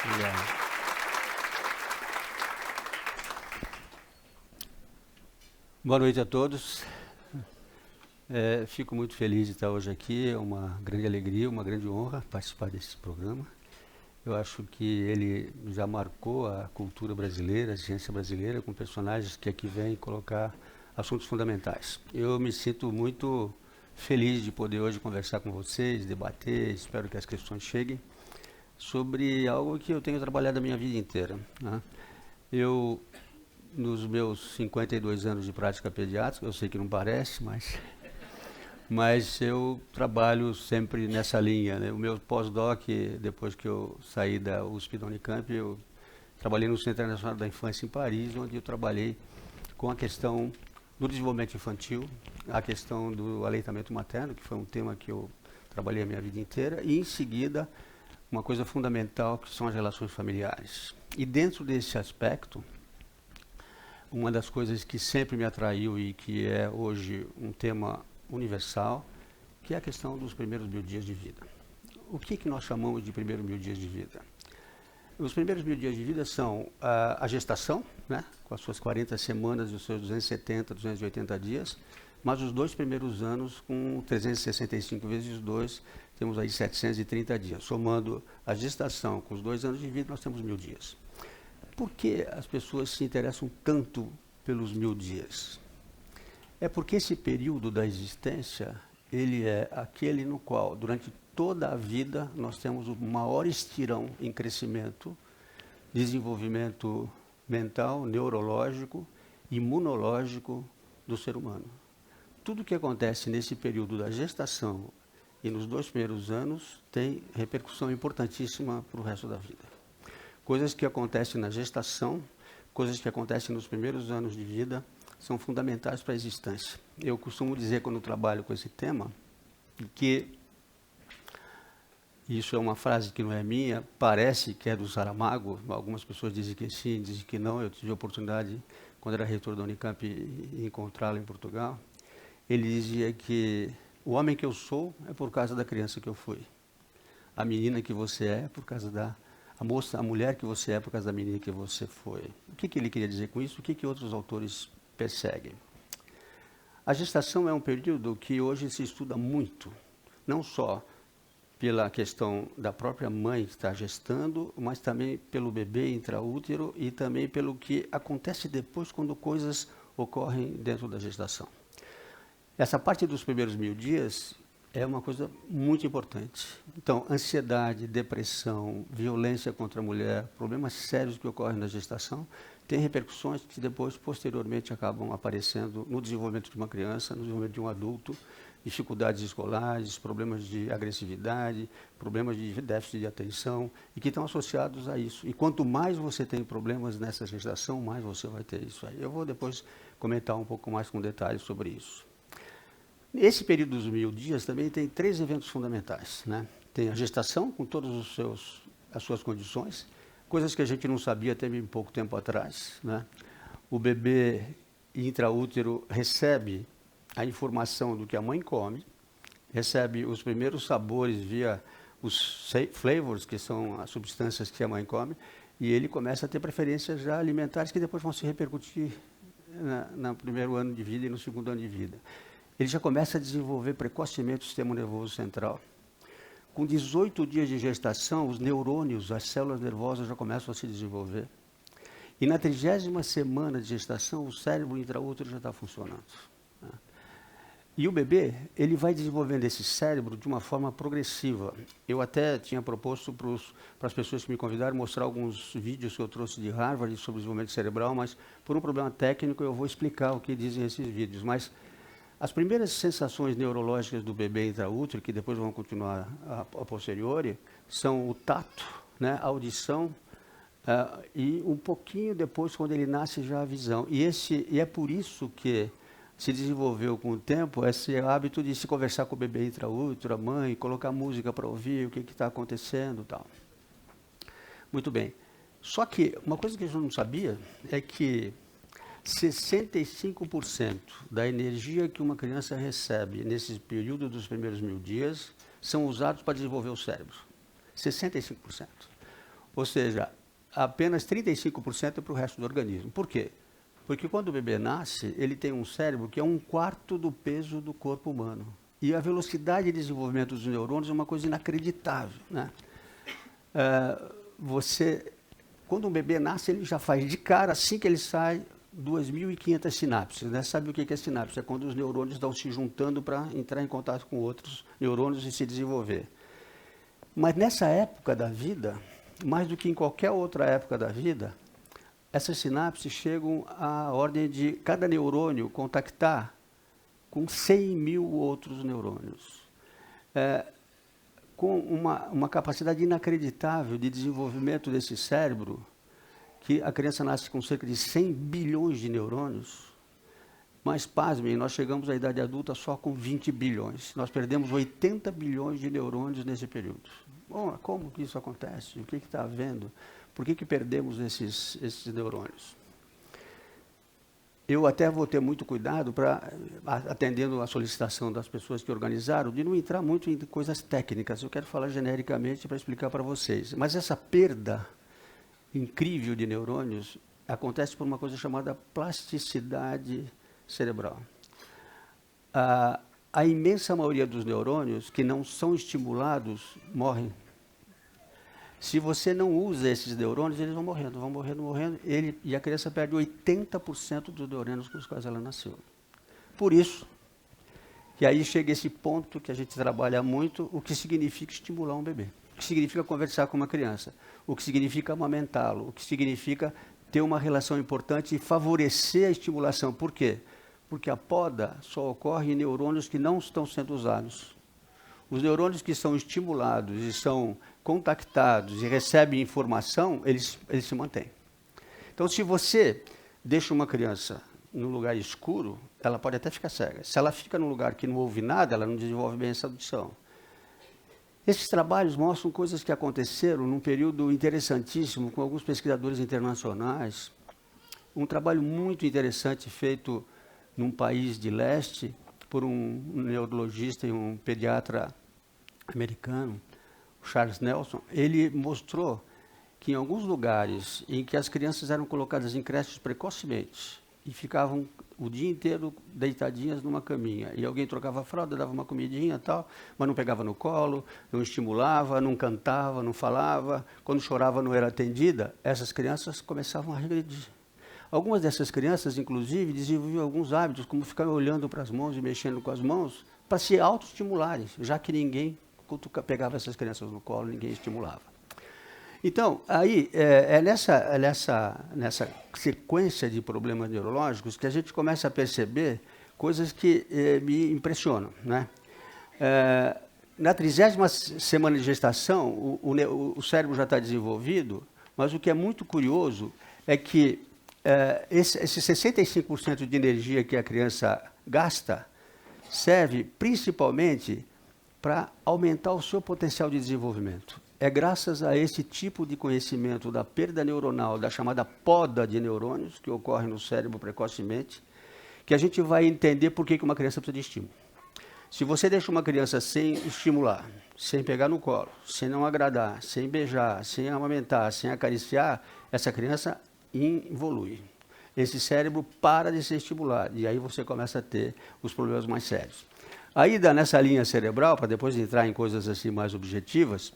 Obrigado. Boa noite a todos. Fico muito feliz de estar hoje aqui. É uma grande alegria, uma grande honra participar desse programa. Eu acho que ele já marcou a cultura brasileira, a ciência brasileira, com personagens que aqui vêm colocar assuntos fundamentais. Eu me sinto muito feliz de poder hoje conversar com vocês, debater, espero que as questões cheguem, sobre algo que eu tenho trabalhado a minha vida inteira, né? Nos meus 52 anos de prática pediátrica, eu sei que não parece, mas eu trabalho sempre nessa linha, né? O meu pós-doc, depois que eu saí da USP da Unicamp, eu trabalhei no Centro Internacional da Infância em Paris, onde eu trabalhei com a questão do desenvolvimento infantil, a questão do aleitamento materno, que foi um tema que eu trabalhei a minha vida inteira, e em seguida uma coisa fundamental, que são as relações familiares. E dentro desse aspecto, uma das coisas que sempre me atraiu e que é hoje um tema universal, que é a questão dos primeiros 1000 dias de vida. O que nós chamamos de primeiros 1000 dias de vida? Os primeiros 1000 dias de vida são a gestação, né, com as suas 40 semanas e os seus 270, 280 dias, mas os 2 primeiros anos com 365 vezes 2, temos aí 730 dias. Somando a gestação com os 2 anos de vida, nós temos 1000 dias. Por que as pessoas se interessam tanto pelos 1000 dias? É porque esse período da existência, ele é aquele no qual, durante toda a vida, nós temos o maior estirão em crescimento, desenvolvimento mental, neurológico, imunológico do ser humano. Tudo que acontece nesse período da gestação e nos 2 primeiros anos tem repercussão importantíssima para o resto da vida. Coisas que acontecem na gestação, coisas que acontecem nos primeiros anos de vida, são fundamentais para a existência. Eu costumo dizer, quando trabalho com esse tema, que isso é uma frase que não é minha, parece que é do Saramago, algumas pessoas dizem que sim, dizem que não. Eu tive a oportunidade, quando era reitor da Unicamp, de encontrá-lo em Portugal. Ele dizia que o homem que eu sou é por causa da criança que eu fui. A menina que você é por causa da... A mulher que você é por causa da menina que você foi. O que ele queria dizer com isso? O que outros autores perseguem? A gestação é um período que hoje se estuda muito, não só pela questão da própria mãe que está gestando, mas também pelo bebê intraútero e também pelo que acontece depois quando coisas ocorrem dentro da gestação. Essa parte dos primeiros 1000 dias é uma coisa muito importante. Então, ansiedade, depressão, violência contra a mulher, problemas sérios que ocorrem na gestação, têm repercussões que depois, posteriormente, acabam aparecendo no desenvolvimento de uma criança, no desenvolvimento de um adulto, dificuldades escolares, problemas de agressividade, problemas de déficit de atenção, e que estão associados a isso. E quanto mais você tem problemas nessa gestação, mais você vai ter isso aí. Eu vou depois comentar um pouco mais com detalhes sobre isso. Esse período dos 1000 dias também tem 3 eventos fundamentais, né? Tem a gestação, com todas as suas condições, coisas que a gente não sabia até bem pouco tempo atrás, né? O bebê intraútero recebe a informação do que a mãe come, recebe os primeiros sabores via os flavors, que são as substâncias que a mãe come, e ele começa a ter preferências já alimentares que depois vão se repercutir no primeiro ano de vida e no segundo ano de vida. Ele já começa a desenvolver precocemente o sistema nervoso central. Com 18 dias de gestação, os neurônios, as células nervosas já começam a se desenvolver. E na 30ª semana de gestação, o cérebro intraútero já está funcionando, né? E o bebê, ele vai desenvolvendo esse cérebro de uma forma progressiva. Eu até tinha proposto para as pessoas que me convidaram mostrar alguns vídeos que eu trouxe de Harvard sobre desenvolvimento cerebral, mas por um problema técnico eu vou explicar o que dizem esses vídeos. Mas as primeiras sensações neurológicas do bebê intraútero, que depois vão continuar a posteriori, são o tato, né, a audição, e um pouquinho depois, quando ele nasce, já a visão. E é por isso que se desenvolveu com o tempo esse hábito de se conversar com o bebê intraútero, a mãe, colocar música para ouvir o que está acontecendo e tal. Muito bem. Só que uma coisa que a gente não sabia é que 65% da energia que uma criança recebe nesse período dos primeiros 1000 dias são usados para desenvolver o cérebro. 65%. Ou seja, apenas 35% é para o resto do organismo. Por quê? Porque quando o bebê nasce, ele tem um cérebro que é 1/4 do peso do corpo humano. E a velocidade de desenvolvimento dos neurônios é uma coisa inacreditável, né? Quando um bebê nasce, ele já faz de cara, assim que ele sai, 2.500 sinapses, né? Sabe o que é sinapse? É quando os neurônios estão se juntando para entrar em contato com outros neurônios e se desenvolver. Mas nessa época da vida, mais do que em qualquer outra época da vida, essas sinapses chegam à ordem de cada neurônio contactar com 100.000 outros neurônios. Com uma capacidade inacreditável de desenvolvimento desse cérebro, que a criança nasce com cerca de 100 bilhões de neurônios, mas, pasmem, nós chegamos à idade adulta só com 20 bilhões. Nós perdemos 80 bilhões de neurônios nesse período. Bom, como que isso acontece? O que está havendo? Por que perdemos esses neurônios? Eu até vou ter muito cuidado, atendendo a solicitação das pessoas que organizaram, de não entrar muito em coisas técnicas. Eu quero falar genericamente para explicar para vocês. Mas essa perda incrível de neurônios acontece por uma coisa chamada plasticidade cerebral. A imensa maioria dos neurônios que não são estimulados morrem. Se você não usa esses neurônios, eles vão morrendo, e a criança perde 80% dos neurônios com os quais ela nasceu. Por isso, que aí chega esse ponto que a gente trabalha muito, o que significa estimular um bebê, o que significa conversar com uma criança, o que significa amamentá-lo, o que significa ter uma relação importante e favorecer a estimulação. Por quê? Porque a poda só ocorre em neurônios que não estão sendo usados. Os neurônios que são estimulados e são contactados e recebem informação, eles se mantêm. Então, se você deixa uma criança num lugar escuro, ela pode até ficar cega. Se ela fica num lugar que não ouve nada, ela não desenvolve bem essa audição. Esses trabalhos mostram coisas que aconteceram num período interessantíssimo com alguns pesquisadores internacionais. Um trabalho muito interessante feito num país de leste por um neurologista e um pediatra americano, o Charles Nelson. Ele mostrou que em alguns lugares em que as crianças eram colocadas em creches precocemente e ficavam o dia inteiro deitadinhas numa caminha, e alguém trocava a fralda, dava uma comidinha e tal, mas não pegava no colo, não estimulava, não cantava, não falava, quando chorava não era atendida, essas crianças começavam a regredir. Algumas dessas crianças, inclusive, desenvolviam alguns hábitos, como ficar olhando para as mãos e mexendo com as mãos, para se autoestimularem, já que ninguém pegava essas crianças no colo, ninguém estimulava. Então, aí, nessa sequência de problemas neurológicos que a gente começa a perceber coisas que me impressionam, né? Na 30ª semana de gestação, o cérebro já está desenvolvido, mas o que é muito curioso é que esse 65% de energia que a criança gasta serve principalmente para aumentar o seu potencial de desenvolvimento. É graças a esse tipo de conhecimento da perda neuronal, da chamada poda de neurônios, que ocorre no cérebro precocemente, que a gente vai entender por que uma criança precisa de estímulo. Se você deixa uma criança sem estimular, sem pegar no colo, sem não agradar, sem beijar, sem amamentar, sem acariciar, essa criança involui. Esse cérebro para de ser estimulado, e aí você começa a ter os problemas mais sérios. Aí, nessa linha cerebral, para depois entrar em coisas assim mais objetivas,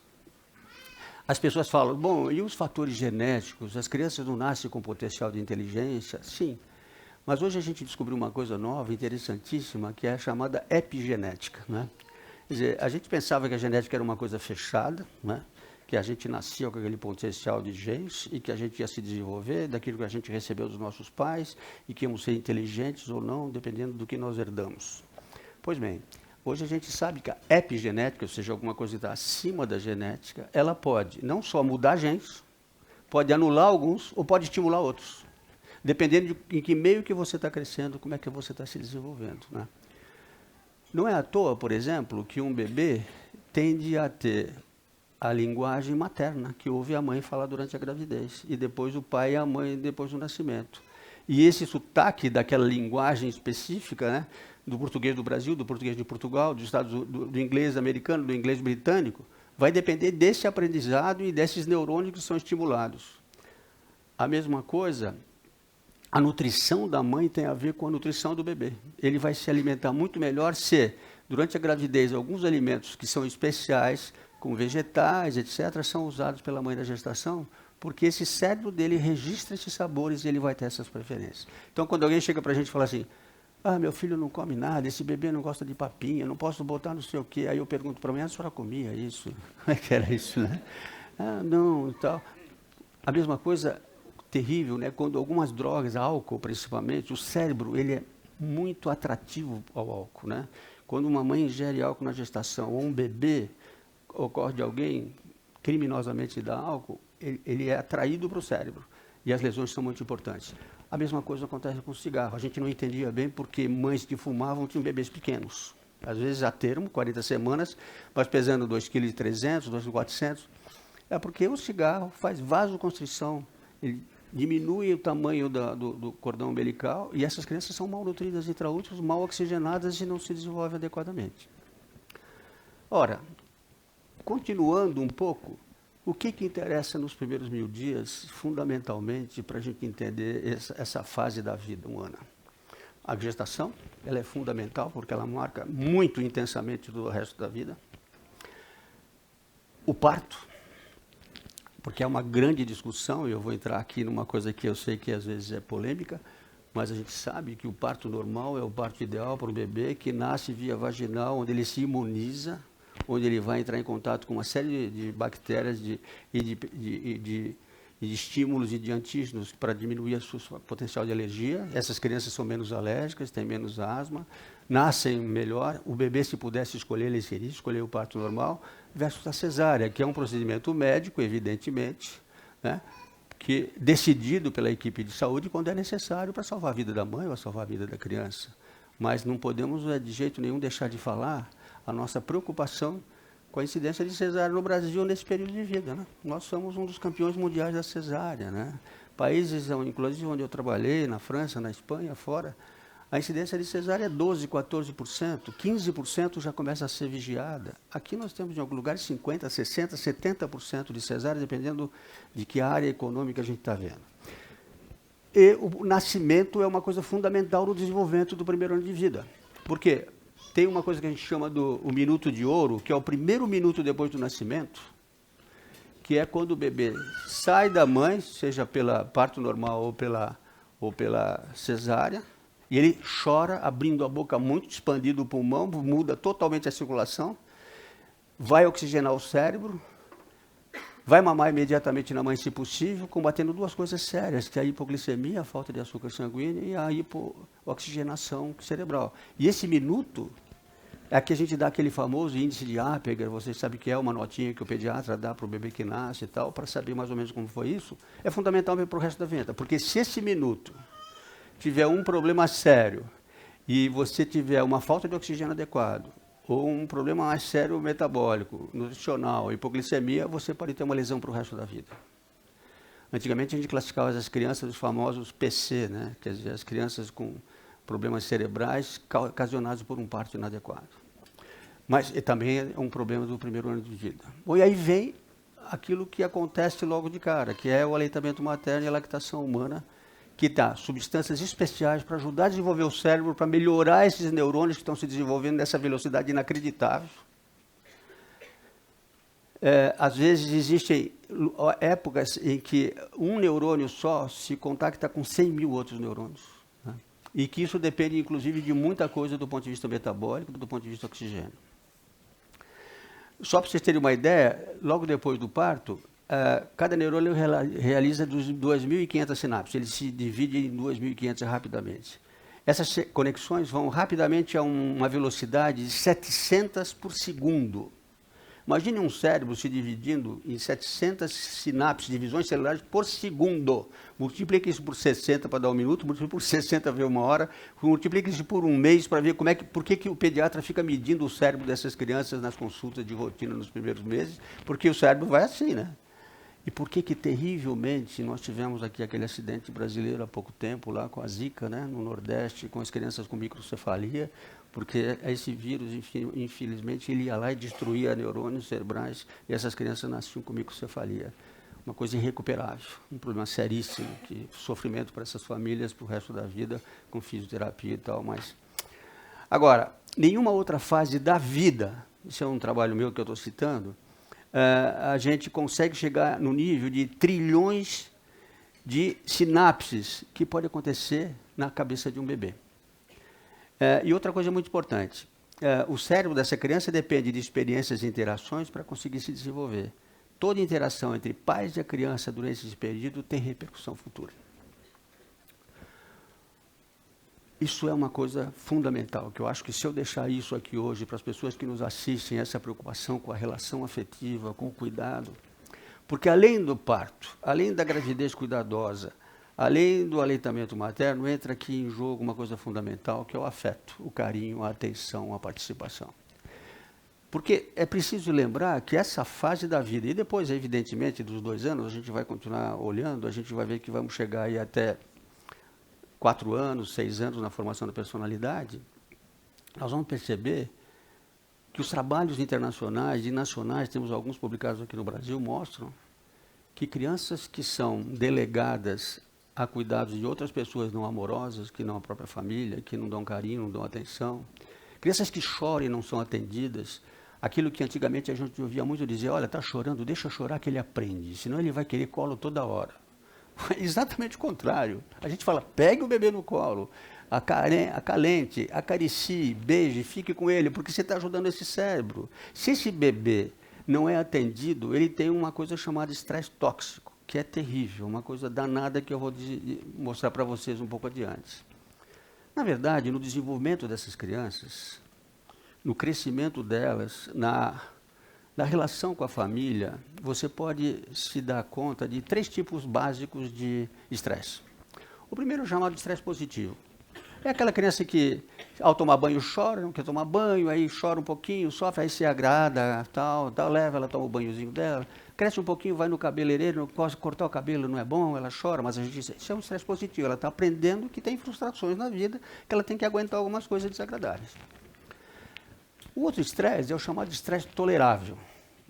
as pessoas falam, bom, e os fatores genéticos? As crianças não nascem com potencial de inteligência? Sim. Mas hoje a gente descobriu uma coisa nova, interessantíssima, que é a chamada epigenética, né? Quer dizer, a gente pensava que a genética era uma coisa fechada, né? Que a gente nascia com aquele potencial de genes e que a gente ia se desenvolver daquilo que a gente recebeu dos nossos pais e que íamos ser inteligentes ou não, dependendo do que nós herdamos. Pois bem, hoje a gente sabe que a epigenética, ou seja, alguma coisa que está acima da genética, ela pode não só mudar genes, pode anular alguns ou pode estimular outros, dependendo de em que meio que você está crescendo, como é que você está se desenvolvendo, né? Não é à toa, por exemplo, que um bebê tende a ter a linguagem materna, que ouve a mãe falar durante a gravidez, e depois o pai e a mãe depois do nascimento. E esse sotaque daquela linguagem específica, né, do português do Brasil, do português de Portugal, do inglês americano, do inglês britânico, vai depender desse aprendizado e desses neurônios que são estimulados. A mesma coisa, a nutrição da mãe tem a ver com a nutrição do bebê. Ele vai se alimentar muito melhor se, durante a gravidez, alguns alimentos que são especiais, como vegetais, etc., são usados pela mãe da gestação, porque esse cérebro dele registra esses sabores e ele vai ter essas preferências. Então, quando alguém chega para a gente e fala assim, meu filho não come nada, esse bebê não gosta de papinha, não posso botar não sei o quê. Aí eu pergunto para a mãe, a senhora comia isso? Como é que era isso, né? Não, e tal. A mesma coisa terrível, né? Quando algumas drogas, álcool principalmente, o cérebro ele é muito atrativo ao álcool, né? Quando uma mãe ingere álcool na gestação ou um bebê ocorre de alguém criminosamente dar álcool, ele é atraído para o cérebro e as lesões são muito importantes. A mesma coisa acontece com o cigarro. A gente não entendia bem porque mães que fumavam tinham bebês pequenos. Às vezes a termo, 40 semanas, mas pesando 2,3 kg, 2,4 kg. É porque o cigarro faz vasoconstrição, ele diminui o tamanho do cordão umbilical e essas crianças são mal nutridas intraúteros, mal oxigenadas e não se desenvolvem adequadamente. Ora, continuando um pouco, o que interessa nos primeiros 1000 dias, fundamentalmente, para a gente entender essa fase da vida humana? A gestação, ela é fundamental, porque ela marca muito intensamente todo o resto da vida. O parto, porque é uma grande discussão, e eu vou entrar aqui numa coisa que eu sei que às vezes é polêmica, mas a gente sabe que o parto normal é o parto ideal para um bebê que nasce via vaginal, onde ele se imuniza, onde ele vai entrar em contato com uma série de bactérias e de estímulos e de antígenos para diminuir o potencial de alergia. Essas crianças são menos alérgicas, têm menos asma, nascem melhor. O bebê, se pudesse escolher, ele seria escolher o parto normal versus a cesárea, que é um procedimento médico, evidentemente, né, que decidido pela equipe de saúde quando é necessário para salvar a vida da mãe ou salvar a vida da criança. Mas não podemos, de jeito nenhum, deixar de falar a nossa preocupação com a incidência de cesárea no Brasil nesse período de vida, né? Nós somos um dos campeões mundiais da cesárea, né? Países, inclusive onde eu trabalhei, na França, na Espanha, fora, a incidência de cesárea é 12%, 14%, 15% já começa a ser vigiada. Aqui nós temos em alguns lugares 50%, 60%, 70% de cesárea, dependendo de que área econômica a gente está vendo. E o nascimento é uma coisa fundamental no desenvolvimento do primeiro ano de vida. Por quê? Tem uma coisa que a gente chama do minuto de ouro, que é o primeiro minuto depois do nascimento, que é quando o bebê sai da mãe, seja pela parto normal ou pela cesárea, e ele chora, abrindo a boca muito, expandindo o pulmão, muda totalmente a circulação, vai oxigenar o cérebro, vai mamar imediatamente na mãe, se possível, combatendo duas coisas sérias, que é a hipoglicemia, a falta de açúcar sanguíneo, e a hipooxigenação cerebral. E esse minuto é que a gente dá aquele famoso índice de Apgar, vocês sabem que é uma notinha que o pediatra dá para o bebê que nasce e tal, para saber mais ou menos como foi isso, é fundamental para o resto da vida. Porque se esse minuto tiver um problema sério e você tiver uma falta de oxigênio adequado, ou um problema mais sério metabólico, nutricional, hipoglicemia, você pode ter uma lesão para o resto da vida. Antigamente a gente classificava as crianças, os famosos PC, né? Quer dizer, as crianças com problemas cerebrais ocasionados por um parto inadequado. Mas também é um problema do primeiro ano de vida. Bom, e aí vem aquilo que acontece logo de cara, que é o aleitamento materno e a lactação humana, que dá substâncias especiais para ajudar a desenvolver o cérebro, para melhorar esses neurônios que estão se desenvolvendo nessa velocidade inacreditável. Às vezes existem épocas em que um neurônio só se contacta com 100 mil outros neurônios. Né? E que isso depende, inclusive, de muita coisa do ponto de vista metabólico, do ponto de vista oxigênio. Só para vocês terem uma ideia, logo depois do parto, cada neurônio realiza 2.500 sinapses, ele se divide em 2.500 rapidamente. Essas conexões vão rapidamente a uma velocidade de 700 por segundo. Imagine um cérebro se dividindo em 700 sinapses, divisões celulares por segundo. Multiplique isso por 60 para dar 1 minuto, multiplique por 60 para ver 1 hora, multiplique isso por 1 mês para ver por que o pediatra fica medindo o cérebro dessas crianças nas consultas de rotina nos primeiros meses, porque o cérebro vai assim, né? E por que terrivelmente nós tivemos aqui aquele acidente brasileiro há pouco tempo, lá com a Zika, né, no Nordeste, com as crianças com microcefalia, porque esse vírus, infelizmente, ele ia lá e destruía neurônios cerebrais e essas crianças nasciam com microcefalia. Uma coisa irrecuperável, um problema seríssimo, que sofrimento para essas famílias para o resto da vida, com fisioterapia e tal, mas... Agora, nenhuma outra fase da vida, isso é um trabalho meu que eu estou citando, a gente consegue chegar no nível de trilhões de sinapses que pode acontecer na cabeça de um bebê. E outra coisa muito importante, o cérebro dessa criança depende de experiências e interações para conseguir se desenvolver. Toda interação entre pais e a criança durante esse período tem repercussão futura. Isso é uma coisa fundamental, que eu acho que se eu deixar isso aqui hoje para as pessoas que nos assistem, essa preocupação com a relação afetiva, com o cuidado, porque além do parto, além da gravidez cuidadosa, além do aleitamento materno, entra aqui em jogo uma coisa fundamental, que é o afeto, o carinho, a atenção, a participação. Porque é preciso lembrar que essa fase da vida, e depois, evidentemente, dos 2 anos, a gente vai continuar olhando, a gente vai ver que vamos chegar aí até 4 anos, 6 anos na formação da personalidade, nós vamos perceber que os trabalhos internacionais e nacionais, temos alguns publicados aqui no Brasil, mostram que crianças que são delegadas a cuidados de outras pessoas não amorosas, que não a própria família, que não dão carinho, não dão atenção, crianças que choram e não são atendidas, aquilo que antigamente a gente ouvia muito dizer, olha, está chorando, deixa chorar que ele aprende, senão ele vai querer colo toda hora. É exatamente o contrário. A gente fala, pegue o bebê no colo, acalente, acaricie, beije, fique com ele, porque você está ajudando esse cérebro. Se esse bebê não é atendido, ele tem uma coisa chamada estresse tóxico, que é terrível, uma coisa danada que eu vou mostrar para vocês um pouco adiante. Na verdade, no desenvolvimento dessas crianças, no crescimento delas, na relação com a família, você pode se dar conta de 3 tipos básicos de estresse. O primeiro é chamado de estresse positivo. É aquela criança que, ao tomar banho, chora, não quer tomar banho, aí chora um pouquinho, sofre, aí se agrada, tal, leva, ela toma o banhozinho dela, cresce um pouquinho, vai no cabeleireiro, não pode cortar o cabelo, não é bom, ela chora, mas a gente diz, isso é um estresse positivo, ela está aprendendo que tem frustrações na vida, que ela tem que aguentar algumas coisas desagradáveis. O outro estresse é o chamado de estresse tolerável.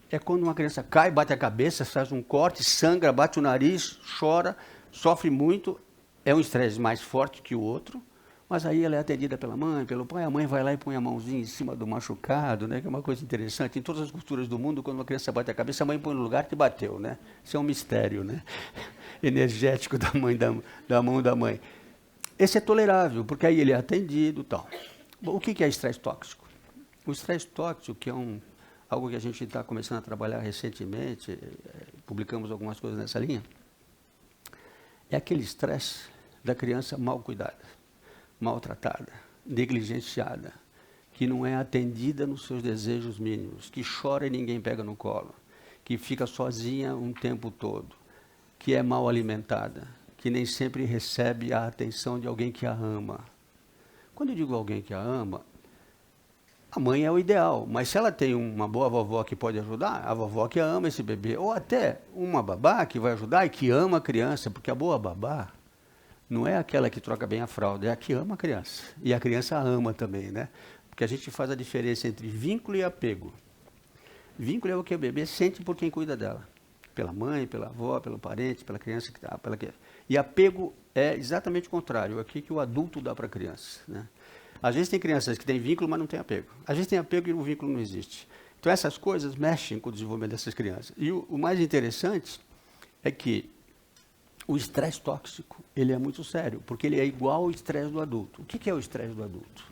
É quando uma criança cai, bate a cabeça, faz um corte, sangra, bate o nariz, chora, sofre muito. É um estresse mais forte que o outro, mas aí ela é atendida pela mãe, pelo pai. A mãe vai lá e põe a mãozinha em cima do machucado, né? Que é uma coisa interessante. Em todas as culturas do mundo, quando uma criança bate a cabeça, a mãe põe no lugar que bateu, né? Isso é um mistério, né? Energético da mão da mãe. Esse é tolerável, porque aí ele é atendido e tal. Bom, o que é estresse tóxico? O estresse tóxico, que é algo que a gente está começando a trabalhar recentemente, publicamos algumas coisas nessa linha, é aquele estresse da criança mal cuidada, maltratada, negligenciada, que não é atendida nos seus desejos mínimos, que chora e ninguém pega no colo, que fica sozinha um tempo todo, que é mal alimentada, que nem sempre recebe a atenção de alguém que a ama. Quando eu digo alguém que a ama, a mãe é o ideal, mas se ela tem uma boa vovó que pode ajudar, a vovó que ama esse bebê, ou até uma babá que vai ajudar e que ama a criança, porque a boa babá não é aquela que troca bem a fralda, é a que ama a criança. E a criança ama também, né? Porque a gente faz a diferença entre vínculo e apego. Vínculo é o que o bebê sente por quem cuida dela. Pela mãe, pela avó, pelo parente, pela criança que está. E apego é exatamente o contrário, é o que o adulto dá para a criança, né? Às vezes tem crianças que têm vínculo, mas não têm apego. Às vezes tem apego e o vínculo não existe. Então essas coisas mexem com o desenvolvimento dessas crianças. E o mais interessante é que o estresse tóxico, ele é muito sério, porque ele é igual ao estresse do adulto. O que é o estresse do adulto?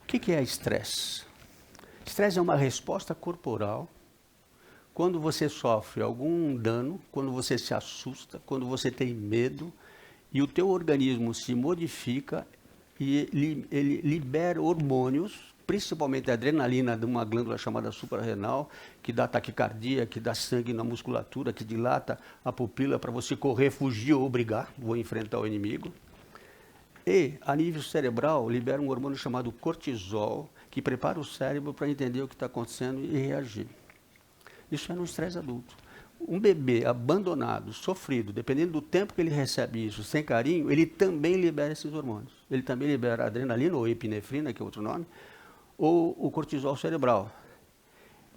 O que é estresse? Estresse é uma resposta corporal quando você sofre algum dano, quando você se assusta, quando você tem medo, e o teu organismo se modifica e ele libera hormônios, principalmente a adrenalina de uma glândula chamada suprarrenal, que dá taquicardia, que dá sangue na musculatura, que dilata a pupila para você correr, fugir ou brigar, vou enfrentar o inimigo. E, a nível cerebral, libera um hormônio chamado cortisol, que prepara o cérebro para entender o que está acontecendo e reagir. Isso é no estresse adulto. Um bebê abandonado, sofrido, dependendo do tempo que ele recebe isso, sem carinho, ele também libera esses hormônios. Ele também libera adrenalina, ou epinefrina, que é outro nome, ou o cortisol cerebral.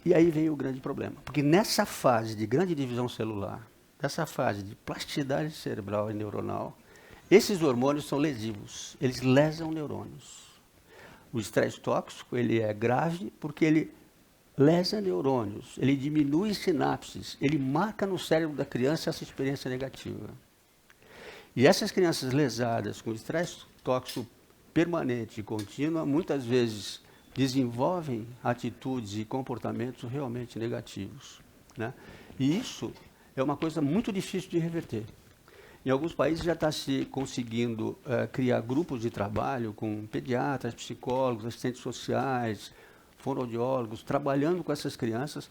E aí vem o grande problema. Porque nessa fase de grande divisão celular, nessa fase de plasticidade cerebral e neuronal, esses hormônios são lesivos. Eles lesam neurônios. O estresse tóxico, ele é grave porque ele lesa neurônios, ele diminui sinapses, ele marca no cérebro da criança essa experiência negativa. E essas crianças lesadas com estresse tóxico permanente e contínuo, muitas vezes desenvolvem atitudes e comportamentos realmente negativos, né? E isso é uma coisa muito difícil de reverter. Em alguns países já está se conseguindo criar grupos de trabalho com pediatras, psicólogos, assistentes sociais, fonoaudiólogos, trabalhando com essas crianças.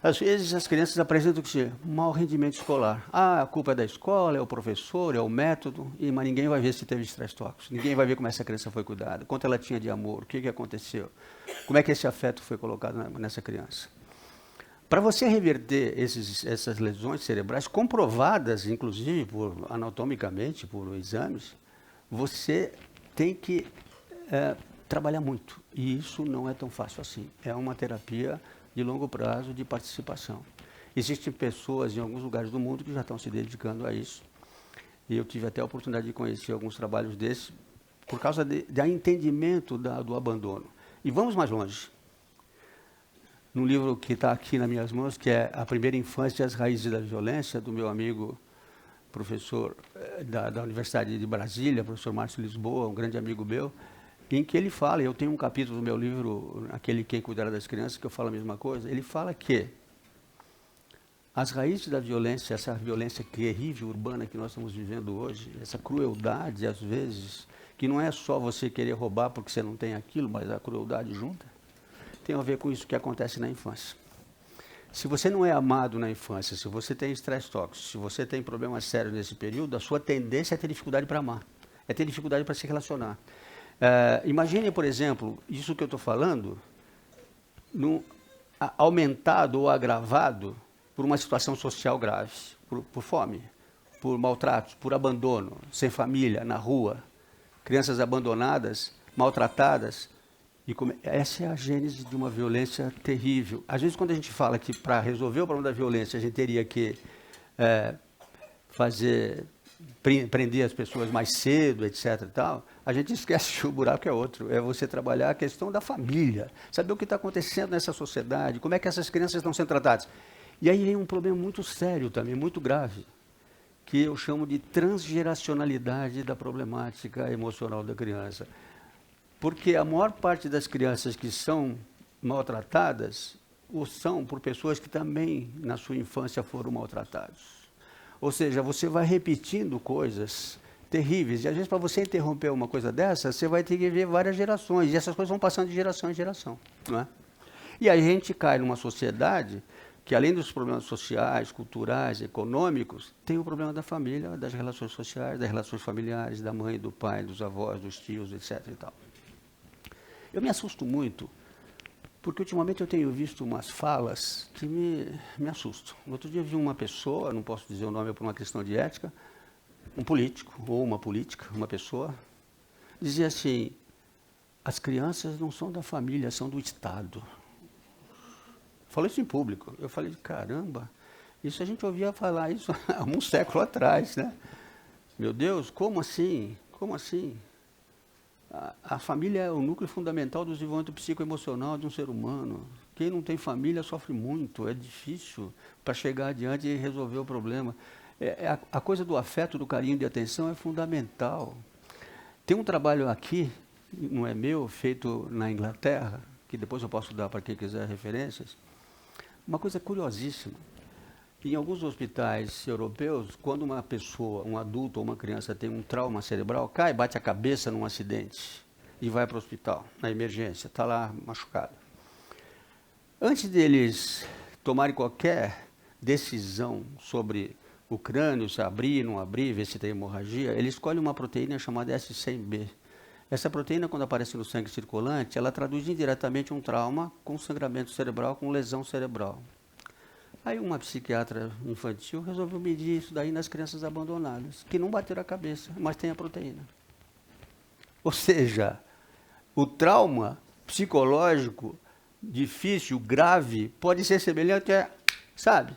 Às vezes as crianças apresentam mau rendimento escolar. Ah, a culpa é da escola, é o professor, é o método, mas ninguém vai ver se teve estresse tóxico, ninguém vai ver como essa criança foi cuidada, quanto ela tinha de amor, o que aconteceu, como é que esse afeto foi colocado nessa criança. Para você reverter essas lesões cerebrais, comprovadas, inclusive, anatomicamente, por exames, você tem que trabalhar muito. E isso não é tão fácil assim. É uma terapia de longo prazo, de participação. Existem pessoas em alguns lugares do mundo que já estão se dedicando a isso. E eu tive até a oportunidade de conhecer alguns trabalhos desses por causa de entendimento do abandono. E vamos mais longe. Num livro que está aqui nas minhas mãos, que é A Primeira Infância e as Raízes da Violência, do meu amigo professor da Universidade de Brasília, professor Márcio Lisboa, um grande amigo meu, em que ele fala, eu tenho um capítulo do meu livro, aquele Quem Cuidará das Crianças, que eu falo a mesma coisa, ele fala que as raízes da violência, essa violência terrível urbana que nós estamos vivendo hoje, essa crueldade, às vezes, que não é só você querer roubar porque você não tem aquilo, mas a crueldade junta, tem a ver com isso que acontece na infância. Se você não é amado na infância, se você tem estresse tóxico, se você tem problemas sérios nesse período, a sua tendência é ter dificuldade para amar, é ter dificuldade para se relacionar. Imagine, por exemplo, isso que eu estou falando, aumentado ou agravado por uma situação social grave, por fome, por maltratos, por abandono, sem família, na rua, crianças abandonadas, maltratadas. Essa é a gênese de uma violência terrível. Às vezes, quando a gente fala que para resolver o problema da violência, a gente teria que prender as pessoas mais cedo, etc. e tal, a gente esquece que o buraco é outro. É você trabalhar a questão da família, saber o que está acontecendo nessa sociedade, como é que essas crianças estão sendo tratadas. E aí vem um problema muito sério também, muito grave, que eu chamo de transgeracionalidade da problemática emocional da criança. Porque a maior parte das crianças que são maltratadas, ou são por pessoas que também na sua infância foram maltratados. Ou seja, você vai repetindo coisas terríveis. E às vezes, para você interromper uma coisa dessa, você vai ter que ver várias gerações. E essas coisas vão passando de geração em geração. Não é? E aí a gente cai numa sociedade que, além dos problemas sociais, culturais, econômicos, tem o problema da família, das relações sociais, das relações familiares, da mãe, do pai, dos avós, dos tios, etc. e tal. Eu me assusto muito, porque ultimamente eu tenho visto umas falas que me assustam. No outro dia eu vi uma pessoa, não posso dizer o nome por uma questão de ética, um político ou uma política, uma pessoa, dizia assim, as crianças não são da família, são do Estado. Falou isso em público. Eu falei, caramba, isso a gente ouvia falar isso há um século atrás, né? Meu Deus, como assim? Como assim? A família é o núcleo fundamental do desenvolvimento psicoemocional de um ser humano. Quem não tem família sofre muito, é difícil para chegar adiante e resolver o problema. A coisa do afeto, do carinho, de atenção é fundamental. Tem um trabalho aqui, não é meu, feito na Inglaterra, que depois eu posso dar para quem quiser referências. Uma coisa curiosíssima. Em alguns hospitais europeus, quando uma pessoa, um adulto ou uma criança tem um trauma cerebral, cai, bate a cabeça num acidente e vai para o hospital, na emergência, está lá machucado. Antes deles tomarem qualquer decisão sobre o crânio, se abrir, não abrir, ver se tem hemorragia, eles escolhem uma proteína chamada S100B. Essa proteína, quando aparece no sangue circulante, ela traduz indiretamente um trauma com sangramento cerebral, com lesão cerebral. Aí uma psiquiatra infantil resolveu medir isso daí nas crianças abandonadas, que não bateram a cabeça, mas tem a proteína. Ou seja, o trauma psicológico difícil, grave, pode ser semelhante a, sabe?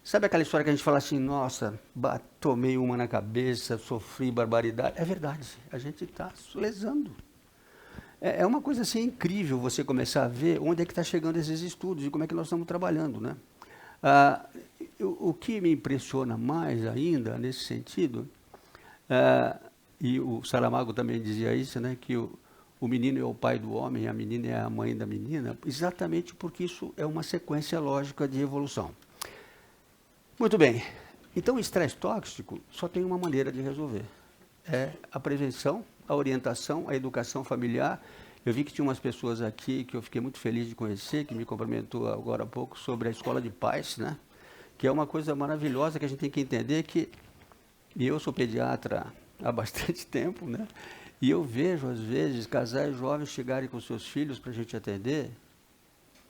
Sabe aquela história que a gente fala assim, nossa, tomei uma na cabeça, sofri barbaridade. É verdade, a gente está lesando. É uma coisa assim incrível você começar a ver onde é que está chegando esses estudos e como é que nós estamos trabalhando, né? O que me impressiona mais ainda nesse sentido, e o Saramago também dizia isso, né, que o menino é o pai do homem, a menina é a mãe da menina, exatamente porque isso é uma sequência lógica de evolução. Muito bem, então o estresse tóxico só tem uma maneira de resolver, é a prevenção, a orientação, a educação familiar. Eu vi que tinha umas pessoas aqui que eu fiquei muito feliz de conhecer, que me cumprimentou agora há pouco sobre a escola de pais, né? Que é uma coisa maravilhosa que a gente tem que entender que, e eu sou pediatra há bastante tempo, né? E eu vejo, às vezes, casais jovens chegarem com seus filhos para a gente atender,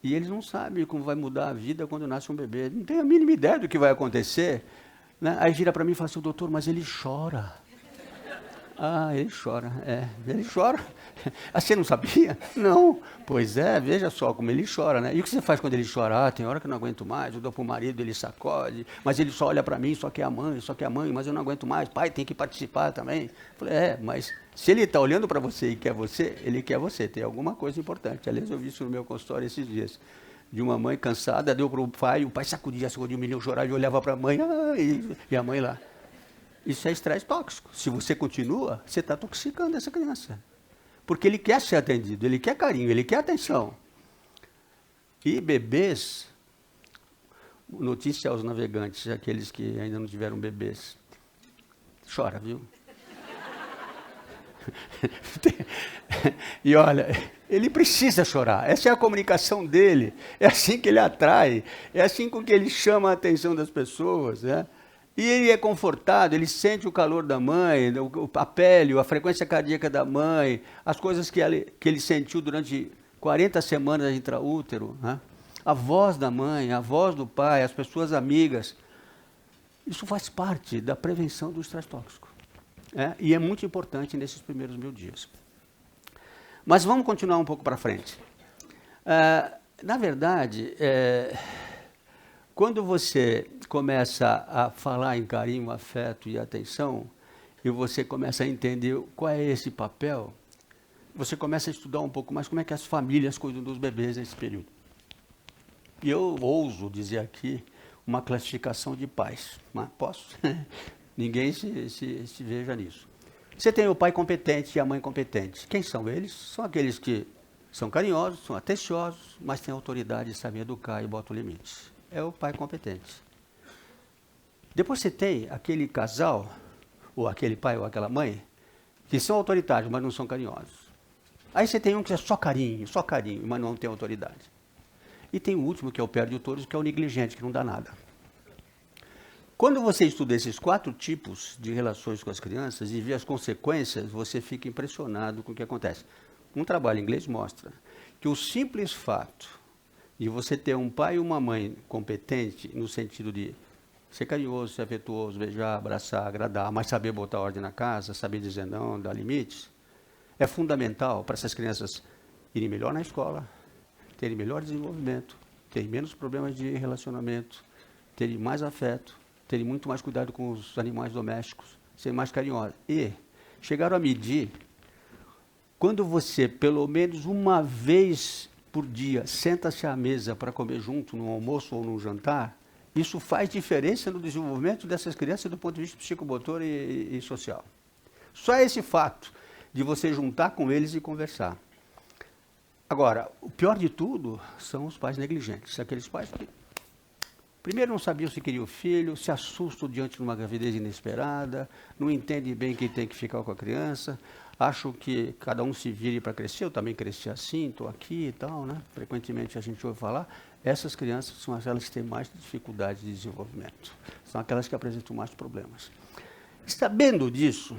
e eles não sabem como vai mudar a vida quando nasce um bebê. Não tem a mínima ideia do que vai acontecer, né? Aí vira para mim e fala assim, doutor, mas ele chora. Ah, ele chora, ele chora. Ah, você não sabia? Não. Pois é, veja só como ele chora, né? E o que você faz quando ele chora? Ah, tem hora que eu não aguento mais, eu dou para o marido, ele sacode, mas ele só olha para mim, só quer a mãe, mas eu não aguento mais, pai, tem que participar também. Eu falei, mas se ele está olhando para você e quer você, ele quer você, tem alguma coisa importante. Aliás, eu vi isso no meu consultório esses dias. De uma mãe cansada, deu para o pai sacudia o menino chorava e olhava para a mãe, e a mãe lá. Isso é estresse tóxico. Se você continua, você está toxicando essa criança. Porque ele quer ser atendido, ele quer carinho, ele quer atenção. E bebês, notícia aos navegantes, aqueles que ainda não tiveram bebês, chora, viu? E olha, ele precisa chorar, essa é a comunicação dele, é assim que ele atrai, é assim com que ele chama a atenção das pessoas, né? E ele é confortado, ele sente o calor da mãe, a pele, a frequência cardíaca da mãe, as coisas que ele sentiu durante 40 semanas intraútero, né? A voz da mãe, a voz do pai, as pessoas amigas. Isso faz parte da prevenção do estresse tóxico. E é muito importante nesses primeiros 1000 dias. Mas vamos continuar um pouco para frente. Na verdade, quando você começa a falar em carinho, afeto e atenção, e você começa a entender qual é esse papel, você começa a estudar um pouco mais como é que as famílias cuidam dos bebês nesse período. E eu ouso dizer aqui uma classificação de pais, mas posso? Ninguém se veja nisso. Você tem o pai competente e a mãe competente. Quem são eles? São aqueles que são carinhosos, são atenciosos, mas têm autoridade, sabem educar e botam limites. É o pai competente. Depois você tem aquele casal, ou aquele pai ou aquela mãe, que são autoritários, mas não são carinhosos. Aí você tem um que é só carinho, mas não tem autoridade. E tem o último, que é o pior de todos, que é o negligente, que não dá nada. Quando você estuda esses 4 tipos de relações com as crianças e vê as consequências, você fica impressionado com o que acontece. Um trabalho em inglês mostra que o simples fato de você ter um pai e uma mãe competente, no sentido de ser carinhoso, ser afetuoso, beijar, abraçar, agradar, mas saber botar ordem na casa, saber dizer não, dar limites, é fundamental para essas crianças irem melhor na escola, terem melhor desenvolvimento, terem menos problemas de relacionamento, terem mais afeto, terem muito mais cuidado com os animais domésticos, serem mais carinhosos. E chegaram a medir, quando você, pelo menos uma vez por dia, senta-se à mesa para comer junto, num almoço ou num jantar, isso faz diferença no desenvolvimento dessas crianças do ponto de vista psicomotor e social. Só esse fato de você juntar com eles e conversar. Agora, o pior de tudo são os pais negligentes, aqueles pais que primeiro não sabiam se queria o filho, se assustam diante de uma gravidez inesperada, não entendem bem quem tem que ficar com a criança, acham que cada um se vire para crescer, eu também cresci assim, estou aqui e tal, né? Frequentemente a gente ouve falar, essas crianças são aquelas que têm mais dificuldade de desenvolvimento, são aquelas que apresentam mais problemas. Sabendo disso,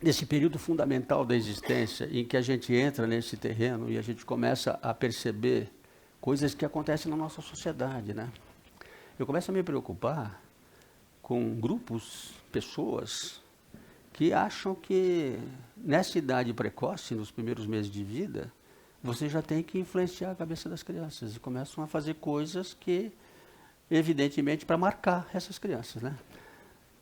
desse período fundamental da existência, em que a gente entra nesse terreno e a gente começa a perceber coisas que acontecem na nossa sociedade, né? eu começo a me preocupar com grupos, pessoas, que acham que nessa idade precoce, nos primeiros meses de vida, você já tem que influenciar a cabeça das crianças e começam a fazer coisas que, evidentemente, para marcar essas crianças, né?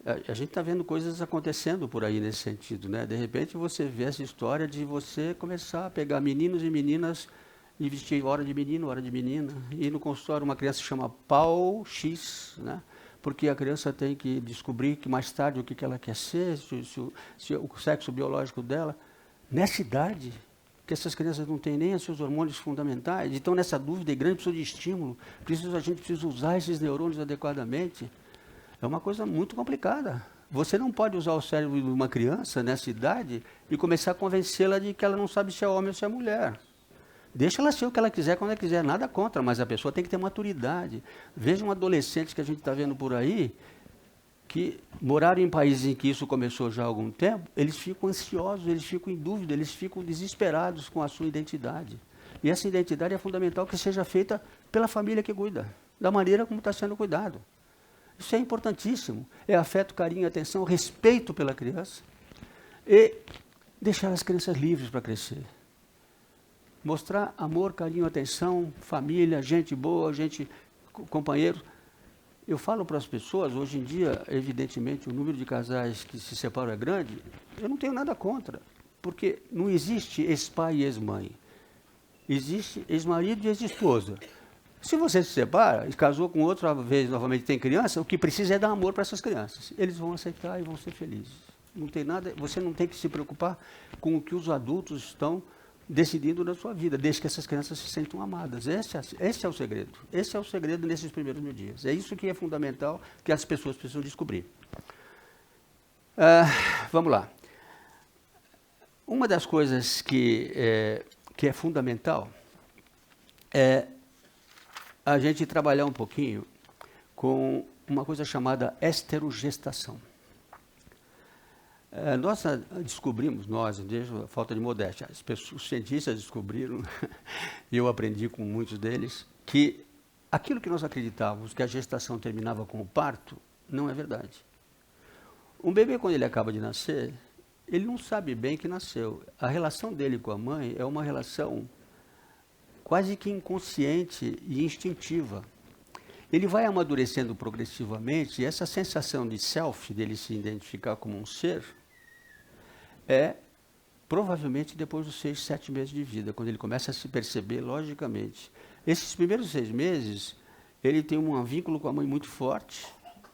A gente está vendo coisas acontecendo por aí nesse sentido, né? De repente você vê essa história de você começar a pegar meninos e meninas e vestir hora de menino, hora de menina, e no consultório uma criança chama pau X, né? Porque a criança tem que descobrir que mais tarde o que ela quer ser, se o sexo biológico dela, nessa idade, que essas crianças não têm nem os seus hormônios fundamentais, estão nessa dúvida e grande precisa de estímulo, a gente precisa usar esses neurônios adequadamente. É uma coisa muito complicada. Você não pode usar o cérebro de uma criança nessa idade e começar a convencê-la de que ela não sabe se é homem ou se é mulher. Deixa ela ser o que ela quiser, quando ela quiser, nada contra, mas a pessoa tem que ter maturidade. Vejam adolescentes que a gente está vendo por aí, que moraram em países em que isso começou já há algum tempo, eles ficam ansiosos, eles ficam em dúvida, eles ficam desesperados com a sua identidade. E essa identidade é fundamental que seja feita pela família que cuida, da maneira como está sendo cuidado. Isso é importantíssimo. É afeto, carinho, atenção, respeito pela criança e deixar as crianças livres para crescer. Mostrar amor, carinho, atenção, família, gente boa, companheiro. Eu falo para as pessoas, hoje em dia, evidentemente, o número de casais que se separam é grande, eu não tenho nada contra, porque não existe ex-pai e ex-mãe. Existe ex-marido e ex-esposa. Se você se separa e casou com outra vez, novamente tem criança, o que precisa é dar amor para essas crianças. Eles vão aceitar e vão ser felizes. Não tem nada, você não tem que se preocupar com o que os adultos estão decidindo na sua vida, desde que essas crianças se sentam amadas. Esse é o segredo. Esse é o segredo nesses primeiros 1000 dias. É isso que é fundamental, que as pessoas precisam descobrir. Vamos lá. Uma das coisas que é fundamental é a gente trabalhar um pouquinho com uma coisa chamada esterogestação. Nós descobrimos, desde a falta de modéstia, os cientistas descobriram, e eu aprendi com muitos deles, que aquilo que nós acreditávamos, que a gestação terminava com o parto, não é verdade. Um bebê, quando ele acaba de nascer, ele não sabe bem que nasceu. A relação dele com a mãe é uma relação quase que inconsciente e instintiva. Ele vai amadurecendo progressivamente e essa sensação de self, dele se identificar como um ser, é provavelmente depois dos 6, 7 meses de vida, quando ele começa a se perceber logicamente. Esses primeiros 6 meses, ele tem um vínculo com a mãe muito forte,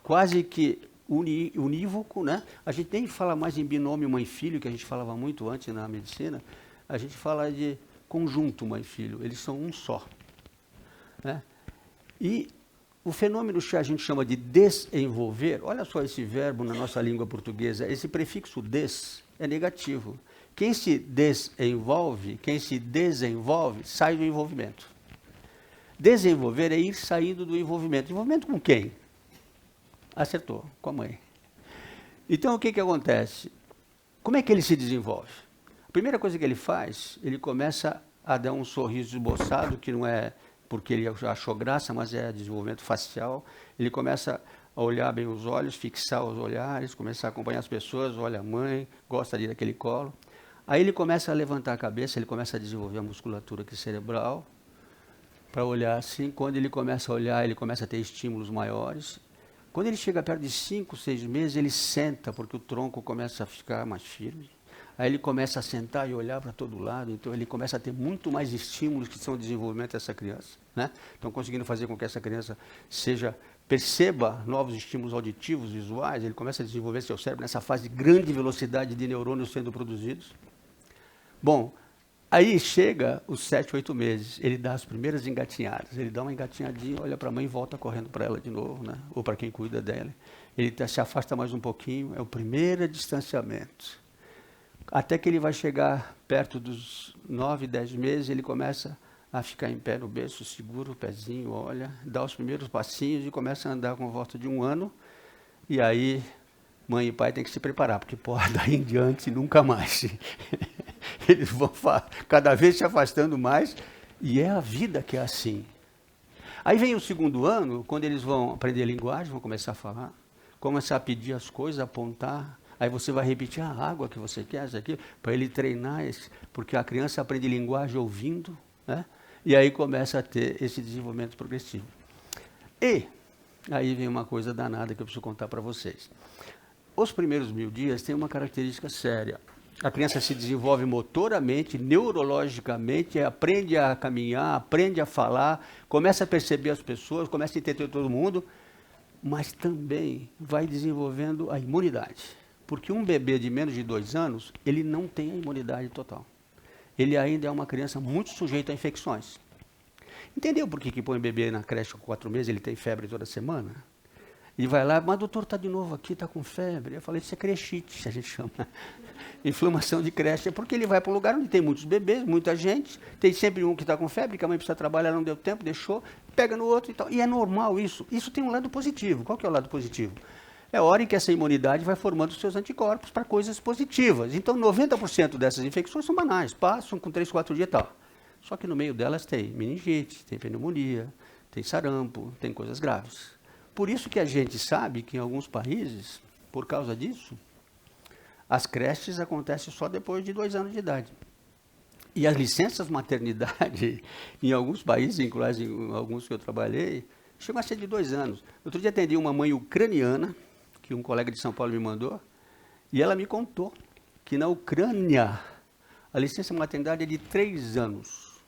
quase que unívoco, né? A gente nem fala mais em binômio mãe-filho, que a gente falava muito antes na medicina, a gente fala de conjunto mãe-filho, eles são um só, né? E o fenômeno que a gente chama de desenvolver, olha só esse verbo na nossa língua portuguesa, esse prefixo des é negativo. Quem se desenvolve, sai do envolvimento. Desenvolver é ir saindo do envolvimento. Envolvimento com quem? Acertou, com a mãe. Então o que acontece? Como é que ele se desenvolve? A primeira coisa que ele faz, ele começa a dar um sorriso esboçado, que não é porque ele achou graça, mas é desenvolvimento facial. Ele começa a olhar bem os olhos, fixar os olhares, começar a acompanhar as pessoas, olha a mãe, gosta ali daquele colo. Aí ele começa a levantar a cabeça, ele começa a desenvolver a musculatura aqui cerebral, para olhar assim. Quando ele começa a olhar, ele começa a ter estímulos maiores. Quando ele chega perto de 5, 6 meses, ele senta, porque o tronco começa a ficar mais firme. Aí ele começa a sentar e olhar para todo lado, então ele começa a ter muito mais estímulos que são o desenvolvimento dessa criança, né? Então, conseguindo fazer com que essa criança perceba novos estímulos auditivos, visuais, ele começa a desenvolver seu cérebro nessa fase de grande velocidade de neurônios sendo produzidos. Bom, aí chega os 7, 8 meses, ele dá as primeiras engatinhadas, ele dá uma engatinhadinha, olha para a mãe e volta correndo para ela de novo, né? Ou para quem cuida dela. Ele se afasta mais um pouquinho, é o primeiro distanciamento. Até que ele vai chegar perto dos 9, 10 meses, ele começa a ficar em pé no berço, segura o pezinho, olha, dá os primeiros passinhos e começa a andar com volta de 1 ano. E aí, mãe e pai têm que se preparar, porque daí em diante nunca mais. Eles vão cada vez se afastando mais, e é a vida que é assim. Aí vem o segundo ano, quando eles vão aprender linguagem, vão começar a falar, começar a pedir as coisas, apontar. Aí você vai repetir a água que você quer, isso aqui, para ele treinar, porque a criança aprende linguagem ouvindo, né? E aí começa a ter esse desenvolvimento progressivo. E aí vem uma coisa danada que eu preciso contar para vocês. Os primeiros 1000 dias têm uma característica séria. A criança se desenvolve motoramente, neurologicamente, aprende a caminhar, aprende a falar, começa a perceber as pessoas, começa a entender todo mundo, mas também vai desenvolvendo a imunidade. Porque um bebê de menos de 2 anos, ele não tem a imunidade total. Ele ainda é uma criança muito sujeita a infecções. Entendeu por que põe o bebê na creche com 4 meses, ele tem febre toda semana? E vai lá, mas doutor, está de novo aqui, está com febre. Eu falei, isso é crechite, a gente chama. Inflamação de creche, é porque ele vai para um lugar onde tem muitos bebês, muita gente, tem sempre um que está com febre, que a mãe precisa trabalhar, não deu tempo, deixou, pega no outro e tal. E é normal isso. Isso tem um lado positivo. Qual que é o lado positivo? É a hora em que essa imunidade vai formando os seus anticorpos para coisas positivas. Então, 90% dessas infecções são banais, passam com 3, 4 dias e tal. Só que no meio delas tem meningite, tem pneumonia, tem sarampo, tem coisas graves. Por isso que a gente sabe que em alguns países, por causa disso, as creches acontecem só depois de 2 anos de idade. E as licenças maternidade, em alguns países, inclusive em alguns que eu trabalhei, chegam a ser de 2 anos. Outro dia atendi uma mãe ucraniana, que um colega de São Paulo me mandou, e ela me contou que na Ucrânia a licença maternidade é de 3 anos.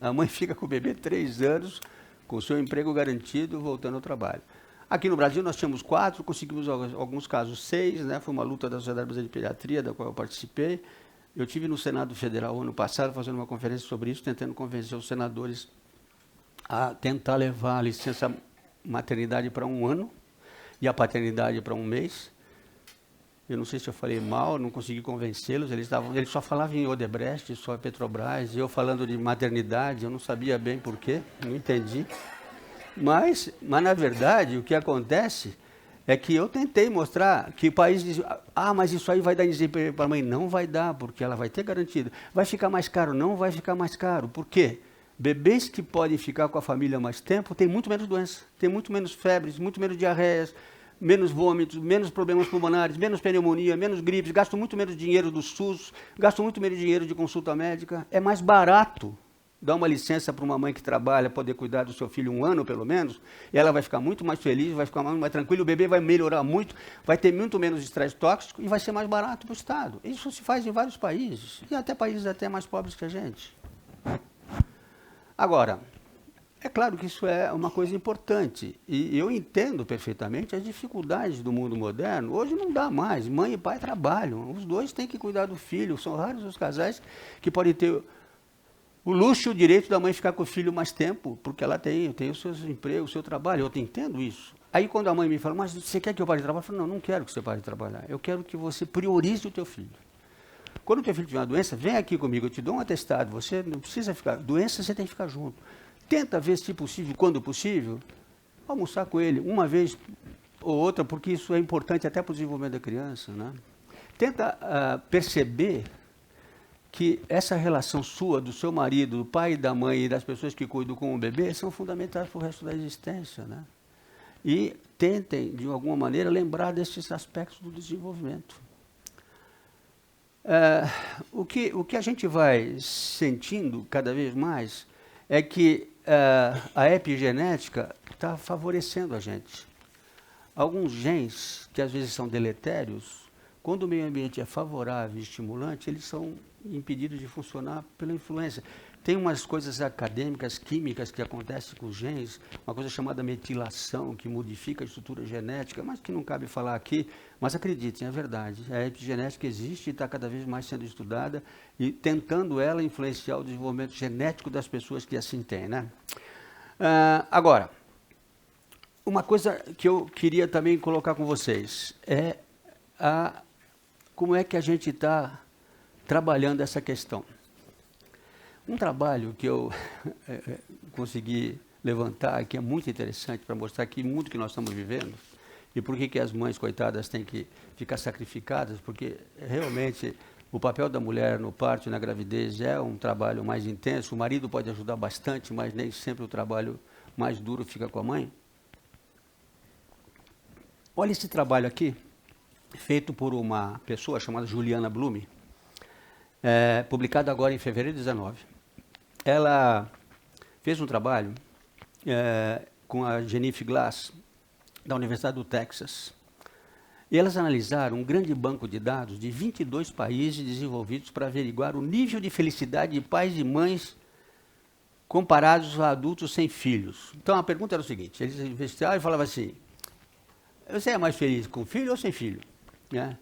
A mãe fica com o bebê 3 anos, com o seu emprego garantido, voltando ao trabalho. Aqui no Brasil nós tínhamos 4, conseguimos em alguns casos 6, né? Foi uma luta da Sociedade Brasileira de Pediatria, da qual eu participei. Eu estive no Senado Federal ano passado fazendo uma conferência sobre isso, tentando convencer os senadores a tentar levar a licença maternidade para 1 ano e a paternidade para 1 mês. Eu não sei se eu falei mal, não consegui convencê-los, eles só falavam em Odebrecht, só Petrobras, e eu falando de maternidade, eu não sabia bem por quê, não entendi. Mas, na verdade, o que acontece é que eu tentei mostrar que o país diz, mas isso aí vai dar desemprego para a mãe. Não vai dar, porque ela vai ter garantido. Vai ficar mais caro? Não vai ficar mais caro. Por quê? Bebês que podem ficar com a família mais tempo têm muito menos doença, têm muito menos febres, muito menos diarreias, menos vômitos, menos problemas pulmonares, menos pneumonia, menos gripes, gastam muito menos dinheiro do SUS, gastam muito menos dinheiro de consulta médica. É mais barato dar uma licença para uma mãe que trabalha, poder cuidar do seu filho 1 ano, pelo menos, e ela vai ficar muito mais feliz, vai ficar mais tranquila, o bebê vai melhorar muito, vai ter muito menos estresse tóxico e vai ser mais barato para o Estado. Isso se faz em vários países, e até países até mais pobres que a gente. Agora, é claro que isso é uma coisa importante, e eu entendo perfeitamente as dificuldades do mundo moderno. Hoje não dá mais, mãe e pai trabalham, os dois têm que cuidar do filho, são raros os casais que podem ter o luxo e o direito da mãe ficar com o filho mais tempo, porque ela tem os seus empregos, o seu trabalho, eu entendo isso. Aí quando a mãe me fala, mas você quer que eu pare de trabalhar? Eu falo, não quero que você pare de trabalhar, eu quero que você priorize o teu filho. Quando o teu filho tiver uma doença, vem aqui comigo, eu te dou um atestado, você não precisa ficar, doença você tem que ficar junto. Tenta ver se possível, quando possível, almoçar com ele, uma vez ou outra, porque isso é importante até para o desenvolvimento da criança, né? Tenta perceber que essa relação sua, do seu marido, do pai e da mãe e das pessoas que cuidam com o bebê são fundamentais para o resto da existência, né? E tentem, de alguma maneira, lembrar desses aspectos do desenvolvimento. O que a gente vai sentindo cada vez mais é que a epigenética está favorecendo a gente. Alguns genes, que às vezes são deletérios, quando o meio ambiente é favorável e estimulante, eles são impedidos de funcionar pela influência. Tem umas coisas acadêmicas, químicas, que acontecem com os genes, uma coisa chamada metilação, que modifica a estrutura genética, mas que não cabe falar aqui. Mas acreditem, é verdade. A epigenética existe e está cada vez mais sendo estudada e tentando ela influenciar o desenvolvimento genético das pessoas que assim têm, né? Agora, uma coisa que eu queria também colocar com vocês é como é que a gente está trabalhando essa questão. Um trabalho que eu consegui levantar, que é muito interessante para mostrar que mundo que nós estamos vivendo e por que as mães, coitadas, têm que ficar sacrificadas, porque realmente o papel da mulher no parto e na gravidez é um trabalho mais intenso. O marido pode ajudar bastante, mas nem sempre o trabalho mais duro fica com a mãe. Olha esse trabalho aqui, feito por uma pessoa chamada Juliana Blume, publicado agora em fevereiro de 19. Ela fez um trabalho com a Jennifer Glass, da Universidade do Texas. E elas analisaram um grande banco de dados de 22 países desenvolvidos para averiguar o nível de felicidade de pais e mães comparados a adultos sem filhos. Então a pergunta era o seguinte, eles investigaram e falavam assim, você é mais feliz com filho ou sem filho? Né?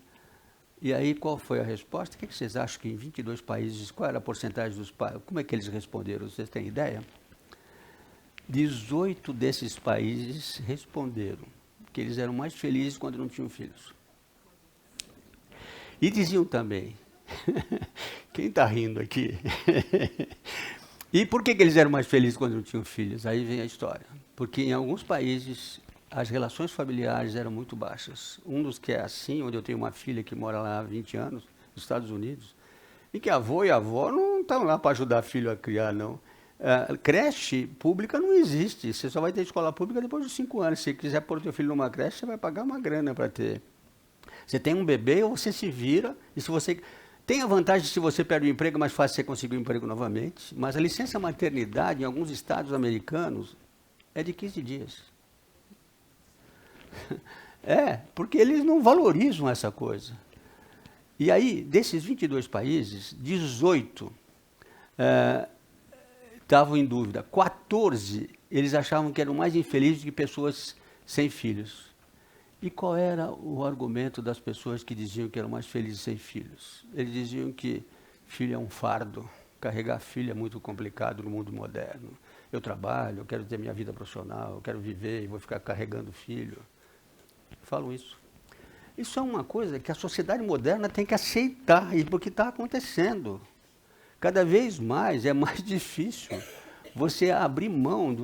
E aí qual foi a resposta? O que vocês acham que em 22 países, qual era a porcentagem dos pais? Como é que eles responderam? Vocês têm ideia? 18 desses países responderam que eles eram mais felizes quando não tinham filhos. E diziam também, quem está rindo aqui? E por que eles eram mais felizes quando não tinham filhos? Aí vem a história. Porque em alguns países as relações familiares eram muito baixas. Um dos que é assim, onde eu tenho uma filha que mora lá há 20 anos, nos Estados Unidos, e que avô e avó não estão lá para ajudar filho a criar, não. Creche pública não existe, você só vai ter escola pública depois de 5 anos. Se você quiser pôr o teu filho numa creche, você vai pagar uma grana para ter. Você tem um bebê ou você se vira, e se você... Tem a vantagem de se você perde o emprego, é mais fácil você conseguir um emprego novamente, mas a licença maternidade em alguns estados americanos é de 15 dias. Porque eles não valorizam essa coisa. E aí, desses 22 países, 18... estavam em dúvida. 14, eles achavam que eram mais infelizes do que pessoas sem filhos. E qual era o argumento das pessoas que diziam que eram mais felizes sem filhos? Eles diziam que filho é um fardo, carregar filho é muito complicado no mundo moderno. Eu trabalho, eu quero ter minha vida profissional, eu quero viver e vou ficar carregando filho. Falam isso. Isso é uma coisa que a sociedade moderna tem que aceitar, e porque está acontecendo. Cada vez mais é mais difícil você abrir mão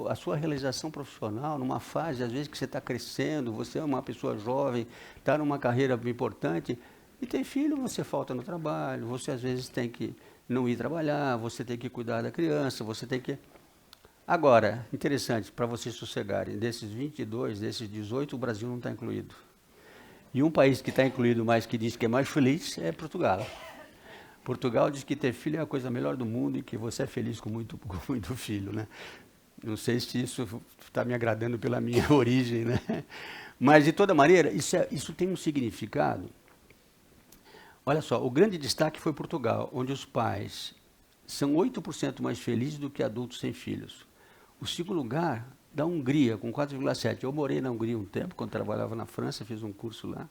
a sua realização profissional numa fase, às vezes, que você está crescendo, você é uma pessoa jovem, está numa carreira importante, e tem filho, você falta no trabalho, você às vezes tem que não ir trabalhar, você tem que cuidar da criança, você tem que... Agora, interessante, para vocês sossegarem, desses 22, desses 18, o Brasil não está incluído. E um país que está incluído, mas que diz que é mais feliz, é Portugal. Portugal diz que ter filho é a coisa melhor do mundo e que você é feliz com muito filho, né? Não sei se isso está me agradando pela minha origem, né? Mas, de toda maneira, isso tem um significado. Olha só, o grande destaque foi Portugal, onde os pais são 8% mais felizes do que adultos sem filhos. O segundo lugar, da Hungria, com 4,7%. Eu morei na Hungria um tempo, quando trabalhava na França, fiz um curso lá.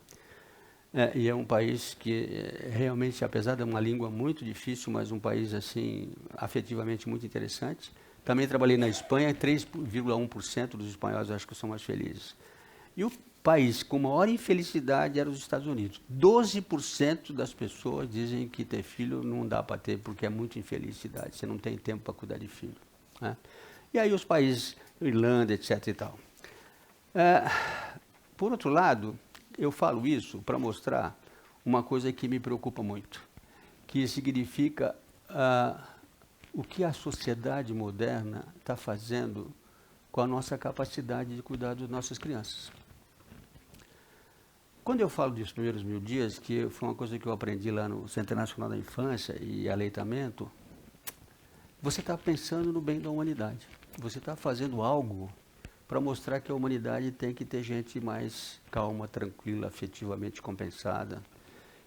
E é um país que realmente, apesar de uma língua muito difícil, mas um país assim afetivamente muito interessante. Também trabalhei na Espanha, 3,1% dos espanhóis acho que são mais felizes. E o país com maior infelicidade era os Estados Unidos. 12% das pessoas dizem que ter filho não dá para ter porque é muita infelicidade, você não tem tempo para cuidar de filho. Né? E aí os países, Irlanda, etc. e tal. Por outro lado, eu falo isso para mostrar uma coisa que me preocupa muito, que significa o que a sociedade moderna está fazendo com a nossa capacidade de cuidar das nossas crianças. Quando eu falo dos primeiros 1000 dias, que foi uma coisa que eu aprendi lá no Centro Nacional da Infância e Aleitamento, você está pensando no bem da humanidade. Você está fazendo algo para mostrar que a humanidade tem que ter gente mais calma, tranquila, afetivamente compensada,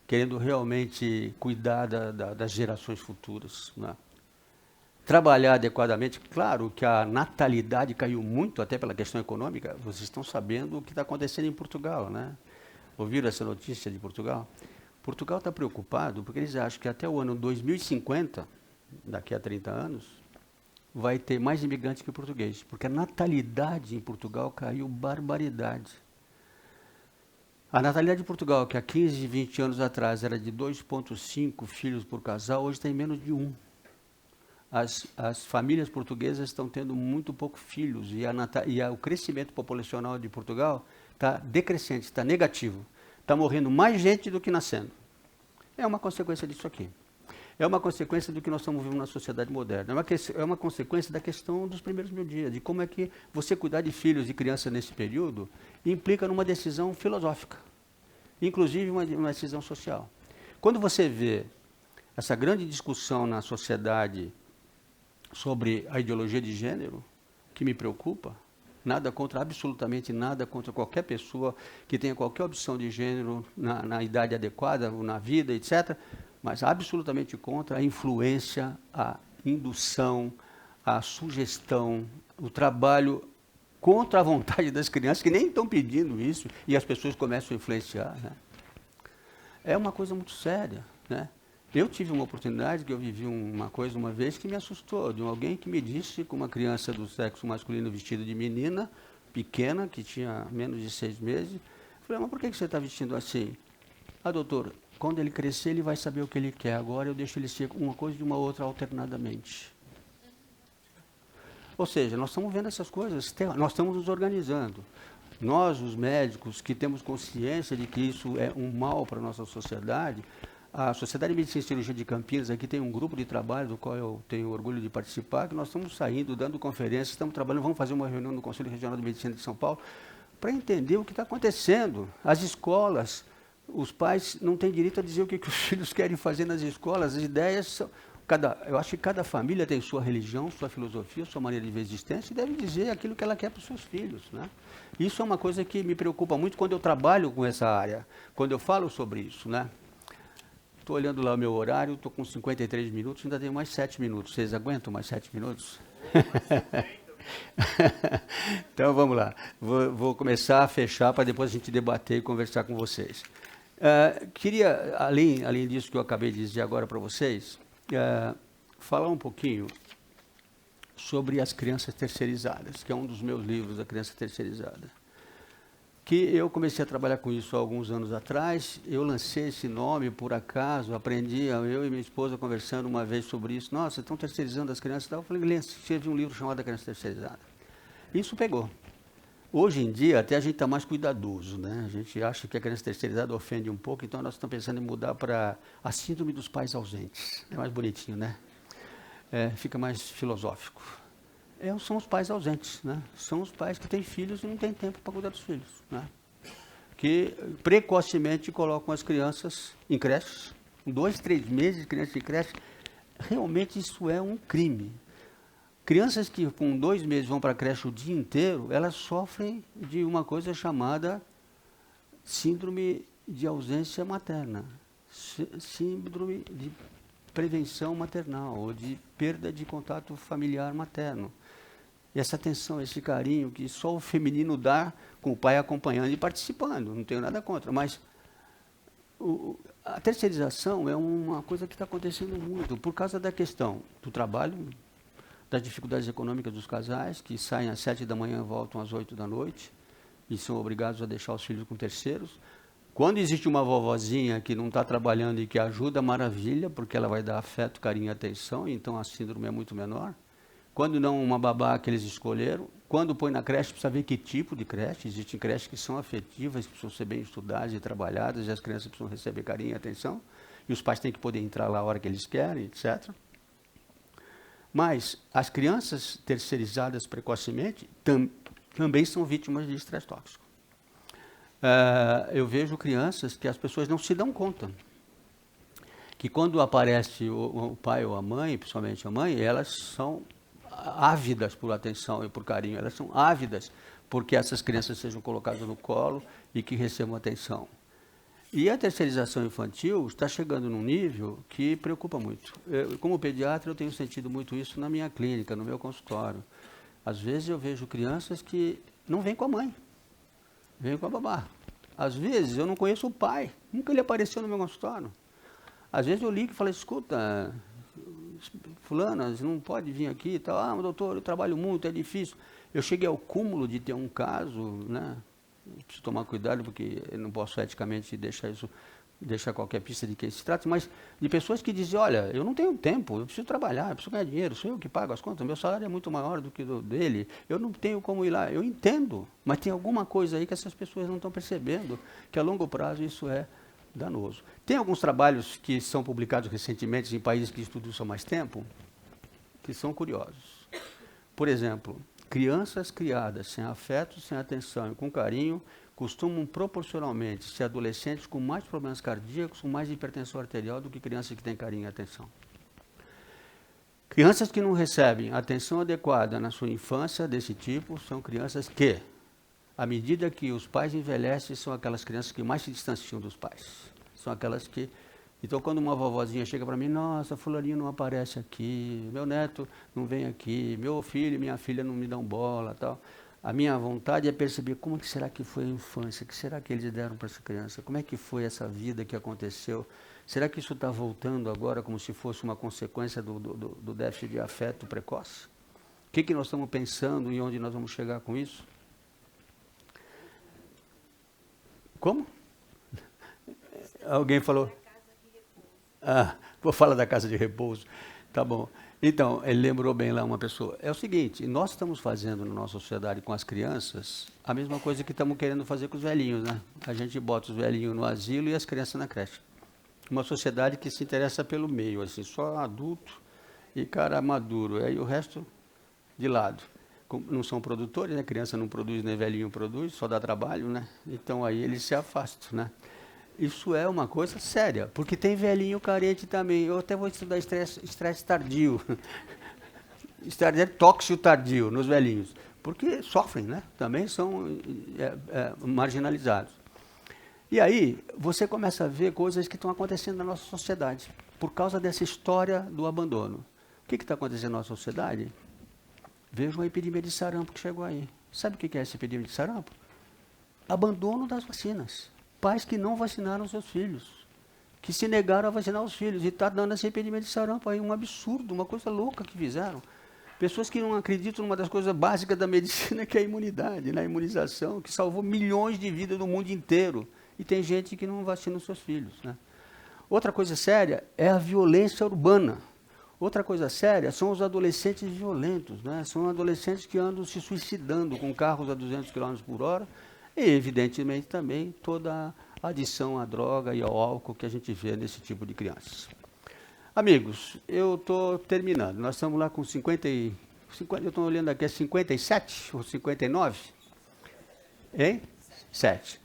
querendo realmente cuidar das gerações futuras. Né? Trabalhar adequadamente. Claro que a natalidade caiu muito, até pela questão econômica. Vocês estão sabendo o que está acontecendo em Portugal, né? Ouviram essa notícia de Portugal? Portugal está preocupado porque eles acham que até o ano 2050, daqui a 30 anos, vai ter mais imigrantes que português, porque a natalidade em Portugal caiu barbaridade. A natalidade de Portugal, que há 15, 20 anos atrás era de 2,5 filhos por casal, hoje tem menos de 1. As famílias portuguesas estão tendo muito pouco filhos e o crescimento populacional de Portugal está decrescente, está negativo. Está morrendo mais gente do que nascendo. É uma consequência disso aqui. é uma consequência do que nós estamos vivendo na sociedade moderna. É uma consequência da questão dos primeiros 1000 dias, de como é que você cuidar de filhos e crianças nesse período implica numa decisão filosófica, inclusive uma decisão social. Quando você vê essa grande discussão na sociedade sobre a ideologia de gênero, que me preocupa, nada contra, absolutamente nada contra qualquer pessoa que tenha qualquer opção de gênero na idade adequada, ou na vida, etc., mas absolutamente contra a influência, a indução, a sugestão, o trabalho contra a vontade das crianças, que nem estão pedindo isso, e as pessoas começam a influenciar. Né? É uma coisa muito séria. Né? Eu tive uma oportunidade, que eu vivi uma coisa uma vez que me assustou, de alguém que me disse, com uma criança do sexo masculino vestida de menina, pequena, que tinha menos de 6 meses, eu falei, mas por que você está vestindo assim? Ah, doutor, quando ele crescer, ele vai saber o que ele quer. Agora eu deixo ele ser uma coisa de uma outra alternadamente. Ou seja, nós estamos vendo essas coisas, nós estamos nos organizando. Nós, os médicos, que temos consciência de que isso é um mal para a nossa sociedade, a Sociedade de Medicina e Cirurgia de Campinas aqui tem um grupo de trabalho do qual eu tenho orgulho de participar, que nós estamos saindo, dando conferências, estamos trabalhando, vamos fazer uma reunião no Conselho Regional de Medicina de São Paulo, para entender o que está acontecendo. As escolas, os pais não têm direito a dizer o que os filhos querem fazer nas escolas. As ideias são... eu acho que cada família tem sua religião, sua filosofia, sua maneira de ver a existência e deve dizer aquilo que ela quer para os seus filhos. Né? Isso é uma coisa que me preocupa muito quando eu trabalho com essa área, quando eu falo sobre isso. Né? Estou olhando lá o meu horário, estou com 53 minutos, ainda tenho mais 7 minutos. Vocês aguentam mais 7 minutos? Então vamos lá. Vou começar a fechar para depois a gente debater e conversar com vocês. Queria, além disso que eu acabei de dizer agora para vocês, falar um pouquinho sobre as crianças terceirizadas, que é um dos meus livros, A Criança Terceirizada. Que eu comecei a trabalhar com isso há alguns anos atrás, eu lancei esse nome por acaso, aprendi, eu e minha esposa conversando uma vez sobre isso, nossa, estão terceirizando as crianças, eu falei, escrevi um livro chamado A Criança Terceirizada. Isso pegou. Hoje em dia, até a gente está mais cuidadoso, né? A gente acha que a criança terceirizada ofende um pouco, então nós estamos pensando em mudar para a síndrome dos pais ausentes. É mais bonitinho, né? Fica mais filosófico. São os pais ausentes, né? São os pais que têm filhos e não têm tempo para cuidar dos filhos, né? Que precocemente colocam as crianças em creches, com 2, 3 meses de criança em creche. Realmente isso é um crime. Crianças que com 2 meses vão para a creche o dia inteiro, elas sofrem de uma coisa chamada síndrome de ausência materna, síndrome de prevenção maternal, ou de perda de contato familiar materno. E essa atenção, esse carinho que só o feminino dá com o pai acompanhando e participando, não tenho nada contra, mas a terceirização é uma coisa que está acontecendo muito, por causa da questão do trabalho, das dificuldades econômicas dos casais, que saem às 7 da manhã e voltam às 8 da noite, e são obrigados a deixar os filhos com terceiros. Quando existe uma vovozinha que não está trabalhando e que ajuda, maravilha, porque ela vai dar afeto, carinho e atenção, então a síndrome é muito menor. Quando não, uma babá que eles escolheram. Quando põe na creche, precisa ver que tipo de creche. Existem creches que são afetivas, que precisam ser bem estudadas e trabalhadas, e as crianças precisam receber carinho e atenção, e os pais têm que poder entrar lá a hora que eles querem, etc. Mas as crianças terceirizadas precocemente também são vítimas de estresse tóxico. Eu vejo crianças que as pessoas não se dão conta que quando aparece o pai ou a mãe, principalmente a mãe, elas são ávidas por atenção e por carinho, elas são ávidas porque essas crianças sejam colocadas no colo e que recebam atenção. E a terceirização infantil está chegando num nível que preocupa muito. Como pediatra, eu tenho sentido muito isso na minha clínica, no meu consultório. Às vezes eu vejo crianças que não vêm com a mãe, vêm com a babá. Às vezes eu não conheço o pai, nunca ele apareceu no meu consultório. Às vezes eu ligo e falo, escuta, fulana, você não pode vir aqui e tal. Ah, mas doutor, eu trabalho muito, é difícil. Eu cheguei ao cúmulo de ter um caso, né? Preciso tomar cuidado, porque eu não posso eticamente deixar qualquer pista de quem se trata, mas de pessoas que dizem, olha, eu não tenho tempo, eu preciso trabalhar, eu preciso ganhar dinheiro, sou eu que pago as contas, meu salário é muito maior do que o dele, eu não tenho como ir lá. Eu entendo, mas tem alguma coisa aí que essas pessoas não estão percebendo, que a longo prazo isso é Danoso. Tem alguns trabalhos que são publicados recentemente em países que estudam isso há mais tempo, que são curiosos. Por exemplo, crianças criadas sem afeto, sem atenção e com carinho costumam proporcionalmente ser adolescentes com mais problemas cardíacos, com mais hipertensão arterial do que crianças que têm carinho e atenção. Crianças que não recebem atenção adequada na sua infância desse tipo são crianças que, à medida que os pais envelhecem, são aquelas crianças que mais se distanciam dos pais. São aquelas que... Então, quando uma vovozinha chega para mim, nossa, fulaninho não aparece aqui, meu neto não vem aqui, meu filho e minha filha não me dão bola, tal. A minha vontade é perceber como que será que foi a infância, o que será que eles deram para essa criança, como é que foi essa vida que aconteceu. Será que isso está voltando agora como se fosse uma consequência do déficit de afeto precoce? O que nós estamos pensando e onde nós vamos chegar com isso? Como? Alguém falou? Ah, vou falar da casa de repouso. Tá bom. Então, ele lembrou bem lá uma pessoa. É o seguinte, nós estamos fazendo na nossa sociedade com as crianças a mesma coisa que estamos querendo fazer com os velhinhos, né? A gente bota os velhinhos no asilo e as crianças na creche. Uma sociedade que se interessa pelo meio, assim, só adulto e cara maduro, aí o resto de lado. Não são produtores, né? Criança não produz, nem velhinho produz, só dá trabalho, né? Então aí eles se afastam, né? Isso é uma coisa séria, porque tem velhinho carente também. Eu até vou estudar estresse tardio, estresse tóxico tardio nos velhinhos, porque sofrem, né? Também são marginalizados. E aí, você começa a ver coisas que estão acontecendo na nossa sociedade, por causa dessa história do abandono. O que está acontecendo na nossa sociedade? Veja uma epidemia de sarampo que chegou aí. Sabe o que é essa epidemia de sarampo? Abandono das vacinas. Pais que não vacinaram seus filhos, que se negaram a vacinar os filhos, e está dando essa epidemia de sarampo aí, um absurdo, uma coisa louca que fizeram. Pessoas que não acreditam numa das coisas básicas da medicina, que é a imunidade, né? A imunização, que salvou milhões de vidas no mundo inteiro. E tem gente que não vacina os seus filhos, né? Outra coisa séria é a violência urbana. Outra coisa séria são os adolescentes violentos, né? São adolescentes que andam se suicidando com carros a 200 km por hora e, evidentemente, também toda a adição à droga e ao álcool que a gente vê nesse tipo de crianças. Amigos, eu estou terminando. Nós estamos lá com 50 eu estou olhando aqui, é 57 ou 59? Hein? 7.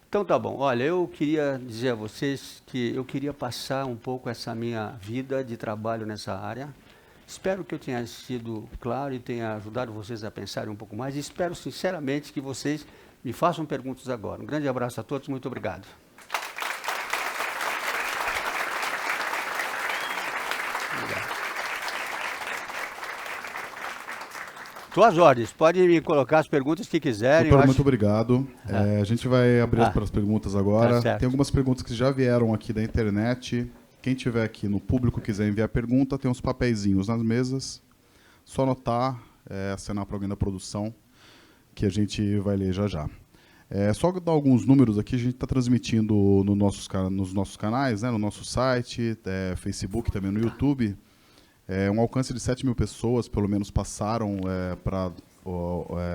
Então tá bom, olha, eu queria dizer a vocês que eu queria passar um pouco essa minha vida de trabalho nessa área. Espero que eu tenha sido claro e tenha ajudado vocês a pensarem um pouco mais. E espero sinceramente que vocês me façam perguntas agora. Um grande abraço a todos, muito obrigado. Estou às ordens, pode me colocar as perguntas que quiserem. Doutor, muito obrigado. A gente vai abrir para as perguntas agora. Tá. Tem algumas perguntas que já vieram aqui da internet. Quem tiver aqui no público quiser enviar pergunta, tem uns papeizinhos nas mesas. Só anotar, assinar para alguém da produção, que a gente vai ler já já. Só dar alguns números aqui, a gente está transmitindo nos nossos canais, né, no nosso site, Facebook, também no YouTube. Um alcance de 7 mil pessoas, pelo menos, passaram para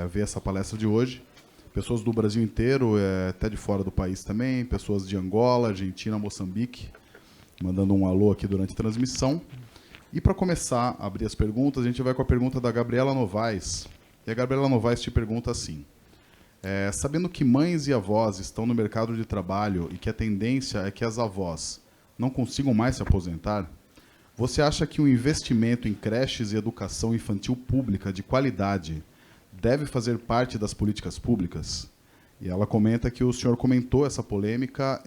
ver essa palestra de hoje. Pessoas do Brasil inteiro, até de fora do país também, pessoas de Angola, Argentina, Moçambique, mandando um alô aqui durante a transmissão. E para começar a abrir as perguntas, a gente vai com a pergunta da Gabriela Novaes. E a Gabriela Novaes te pergunta assim: sabendo que mães e avós estão no mercado de trabalho e que a tendência é que as avós não consigam mais se aposentar, você acha que o investimento em creches e educação infantil pública de qualidade deve fazer parte das políticas públicas? E ela comenta que o senhor comentou essa polêmica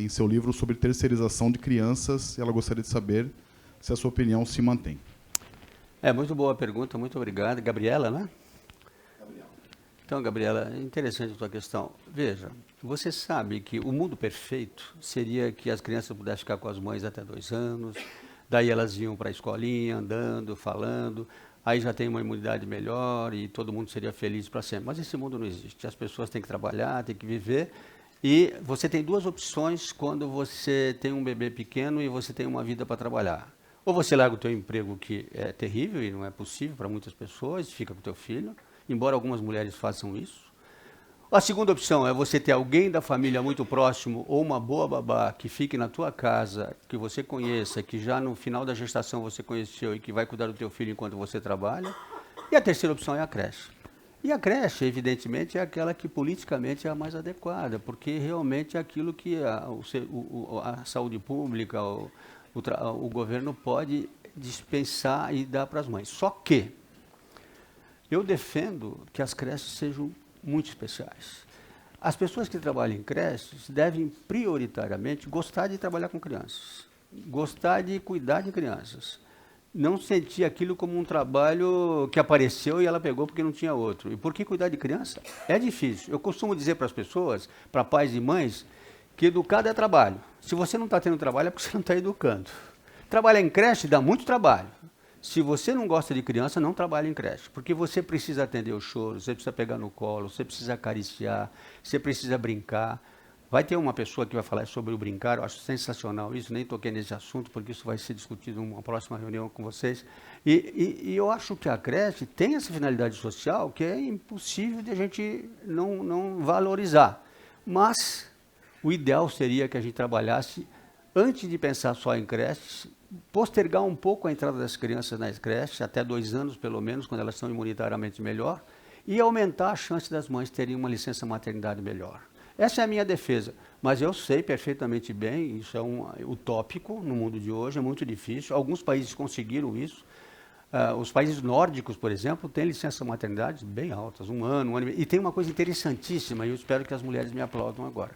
em seu livro sobre terceirização de crianças, e ela gostaria de saber se a sua opinião se mantém. Muito boa pergunta, muito obrigado. Gabriela, né? Gabriela. Então, Gabriela, é interessante a sua questão. Veja, você sabe que o mundo perfeito seria que as crianças pudessem ficar com as mães até 2 anos, daí elas iam para a escolinha, andando, falando, aí já tem uma imunidade melhor e todo mundo seria feliz para sempre. Mas esse mundo não existe. As pessoas têm que trabalhar, têm que viver. E você tem 2 opções quando você tem um bebê pequeno e você tem uma vida para trabalhar. Ou você larga o teu emprego, que é terrível e não é possível para muitas pessoas, fica com o teu filho, embora algumas mulheres façam isso. A segunda opção é você ter alguém da família muito próximo ou uma boa babá que fique na tua casa, que você conheça, que já no final da gestação você conheceu e que vai cuidar do teu filho enquanto você trabalha. E a terceira opção é a creche. E a creche, evidentemente, é aquela que politicamente é a mais adequada, porque realmente é aquilo que a saúde pública, o governo pode dispensar e dar para as mães. Só que eu defendo que as creches sejam muito especiais. As pessoas que trabalham em creches devem prioritariamente gostar de trabalhar com crianças, gostar de cuidar de crianças, não sentir aquilo como um trabalho que apareceu e ela pegou porque não tinha outro. E por que cuidar de criança? É difícil. Eu costumo dizer para as pessoas, para pais e mães, que educado é trabalho. Se você não está tendo trabalho é porque você não está educando. Trabalhar em creche dá muito trabalho. Se você não gosta de criança, não trabalhe em creche, porque você precisa atender o choro, você precisa pegar no colo, você precisa acariciar, você precisa brincar. Vai ter uma pessoa que vai falar sobre o brincar, eu acho sensacional isso, nem toquei nesse assunto, porque isso vai ser discutido em uma próxima reunião com vocês. E eu acho que a creche tem essa finalidade social que é impossível de a gente não valorizar. Mas o ideal seria que a gente trabalhasse, antes de pensar só em creches, postergar um pouco a entrada das crianças nas creches, até 2 anos pelo menos, quando elas estão imunitariamente melhor, e aumentar a chance das mães terem uma licença maternidade melhor. Essa é a minha defesa, mas eu sei perfeitamente bem, isso é utópico no mundo de hoje, é muito difícil. Alguns países conseguiram isso. Os países nórdicos, por exemplo, têm licença maternidade bem altas, 1 ano, 1 ano e meio. E tem uma coisa interessantíssima, e eu espero que as mulheres me aplaudam agora.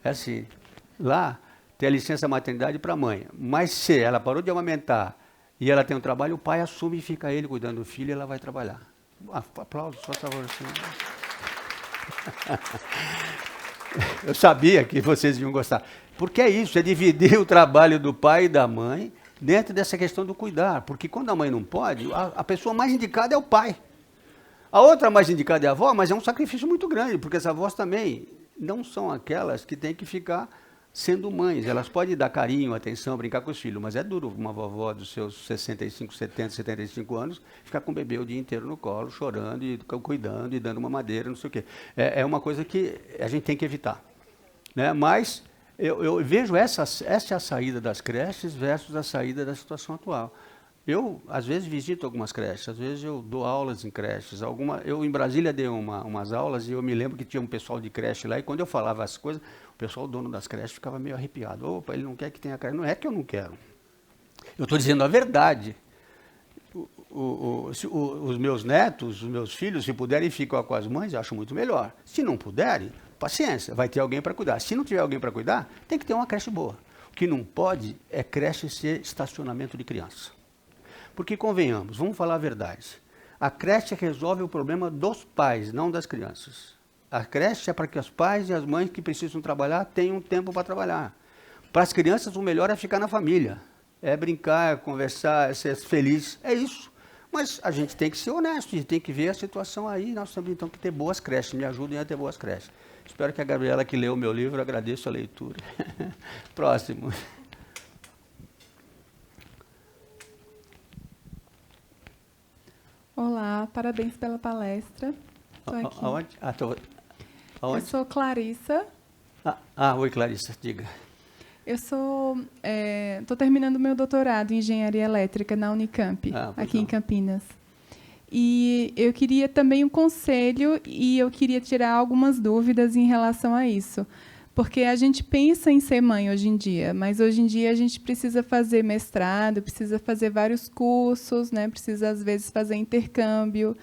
É assim, lá tem a licença maternidade para a mãe, mas se ela parou de amamentar e ela tem um trabalho, o pai assume e fica ele cuidando do filho e ela vai trabalhar. Aplausos, por favor. Eu sabia que vocês iam gostar. Porque é isso, é dividir o trabalho do pai e da mãe dentro dessa questão do cuidar. Porque quando a mãe não pode, a pessoa mais indicada é o pai. A outra mais indicada é a avó, mas é um sacrifício muito grande, porque as avós também não são aquelas que têm que ficar sendo mães. Elas podem dar carinho, atenção, brincar com os filhos, mas é duro uma vovó dos seus 65, 70, 75 anos ficar com o bebê o dia inteiro no colo, chorando e cuidando e dando uma madeira, não sei o quê. É uma coisa que a gente tem que evitar, né? Mas eu vejo essa é a saída das creches versus a saída da situação atual. Eu, às vezes, visito algumas creches, às vezes eu dou aulas em creches. Eu, em Brasília, dei umas aulas e eu me lembro que tinha um pessoal de creche lá, e quando eu falava as coisas, o pessoal, o dono das creches, ficava meio arrepiado. Opa, ele não quer que tenha creche. Não é que eu não quero. Eu estou dizendo a verdade. Os meus netos, os meus filhos, se puderem ficar com as mães, eu acho muito melhor. Se não puderem, paciência, vai ter alguém para cuidar. Se não tiver alguém para cuidar, tem que ter uma creche boa. O que não pode é creche ser estacionamento de criança. Porque, convenhamos, vamos falar a verdade, a creche resolve o problema dos pais, não das crianças. A creche é para que os pais e as mães que precisam trabalhar tenham tempo para trabalhar. Para as crianças, o melhor é ficar na família. É brincar, é conversar, é ser feliz, é isso. Mas a gente tem que ser honesto, a gente tem que ver a situação aí. Nós também temos que ter boas creches, me ajudem a ter boas creches. Espero que a Gabriela, que leu o meu livro, agradeço a leitura. Próximo. Olá, parabéns pela palestra. Estou aqui. Aonde? Aonde? Eu sou Clarissa. Oi, Clarissa, diga. Eu estou terminando meu doutorado em Engenharia Elétrica na Unicamp, aqui em Campinas. E eu queria também um conselho e eu queria tirar algumas dúvidas em relação a isso. Porque a gente pensa em ser mãe hoje em dia, mas hoje em dia a gente precisa fazer mestrado, precisa fazer vários cursos, né? Precisa, às vezes, fazer intercâmbio.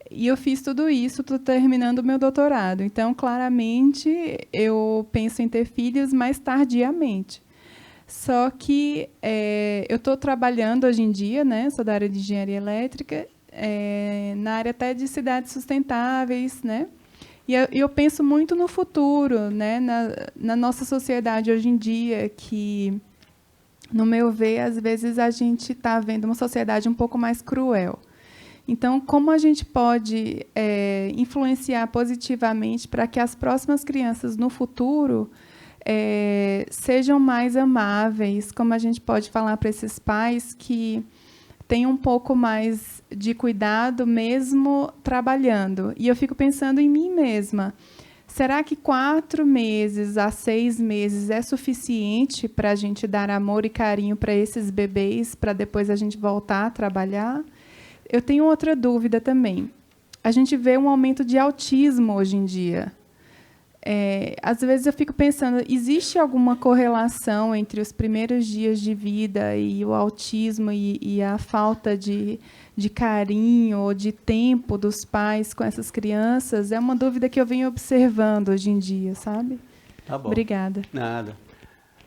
E eu fiz tudo isso, estou terminando o meu doutorado. Então, claramente, eu penso em ter filhos mais tardiamente. Só que eu estou trabalhando hoje em dia, né? Sou da área de engenharia elétrica, na área até de cidades sustentáveis, né? E eu penso muito no futuro, né? Na nossa sociedade hoje em dia, que, no meu ver, às vezes a gente está vendo uma sociedade um pouco mais cruel. Então, como a gente pode influenciar positivamente para que as próximas crianças no futuro sejam mais amáveis? Como a gente pode falar para esses pais que têm um pouco mais de cuidado mesmo trabalhando? E eu fico pensando em mim mesma. Será que 4 meses a 6 meses é suficiente para a gente dar amor e carinho para esses bebês, para depois a gente voltar a trabalhar? Eu tenho outra dúvida também. A gente vê um aumento de autismo hoje em dia. Às vezes eu fico pensando, existe alguma correlação entre os primeiros dias de vida e o autismo e a falta de carinho ou de tempo dos pais com essas crianças? É uma dúvida que eu venho observando hoje em dia, sabe? Tá bom. Obrigada. Nada.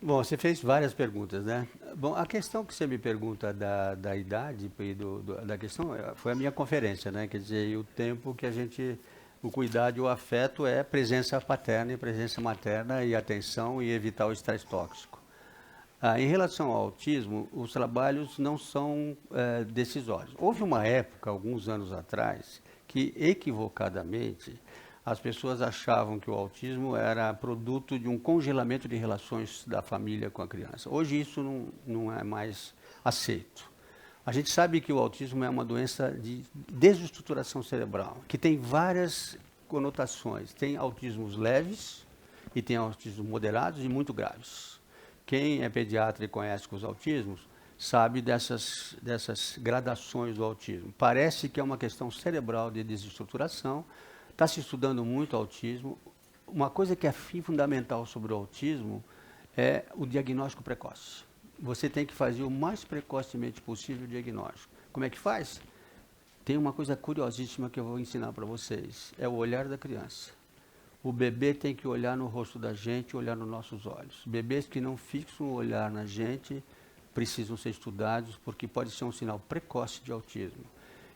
Bom, você fez várias perguntas, né? Bom, a questão que você me pergunta da idade e da questão foi a minha conferência, né? Quer dizer, o tempo que a gente... O cuidado e o afeto é presença paterna e presença materna e atenção e evitar o estresse tóxico. Em relação ao autismo, os trabalhos não são decisórios. Houve uma época, alguns anos atrás, que equivocadamente as pessoas achavam que o autismo era produto de um congelamento de relações da família com a criança. Hoje isso não é mais aceito. A gente sabe que o autismo é uma doença de desestruturação cerebral, que tem várias conotações. Tem autismos leves e tem autismos moderados e muito graves. Quem é pediatra e conhece os autismos sabe dessas gradações do autismo. Parece que é uma questão cerebral de desestruturação. Está se estudando muito o autismo. Uma coisa que é fundamental sobre o autismo é o diagnóstico precoce. Você tem que fazer o mais precocemente possível o diagnóstico. Como é que faz? Tem uma coisa curiosíssima que eu vou ensinar para vocês. É o olhar da criança. O bebê tem que olhar no rosto da gente, olhar nos nossos olhos. Bebês que não fixam o olhar na gente precisam ser estudados porque pode ser um sinal precoce de autismo.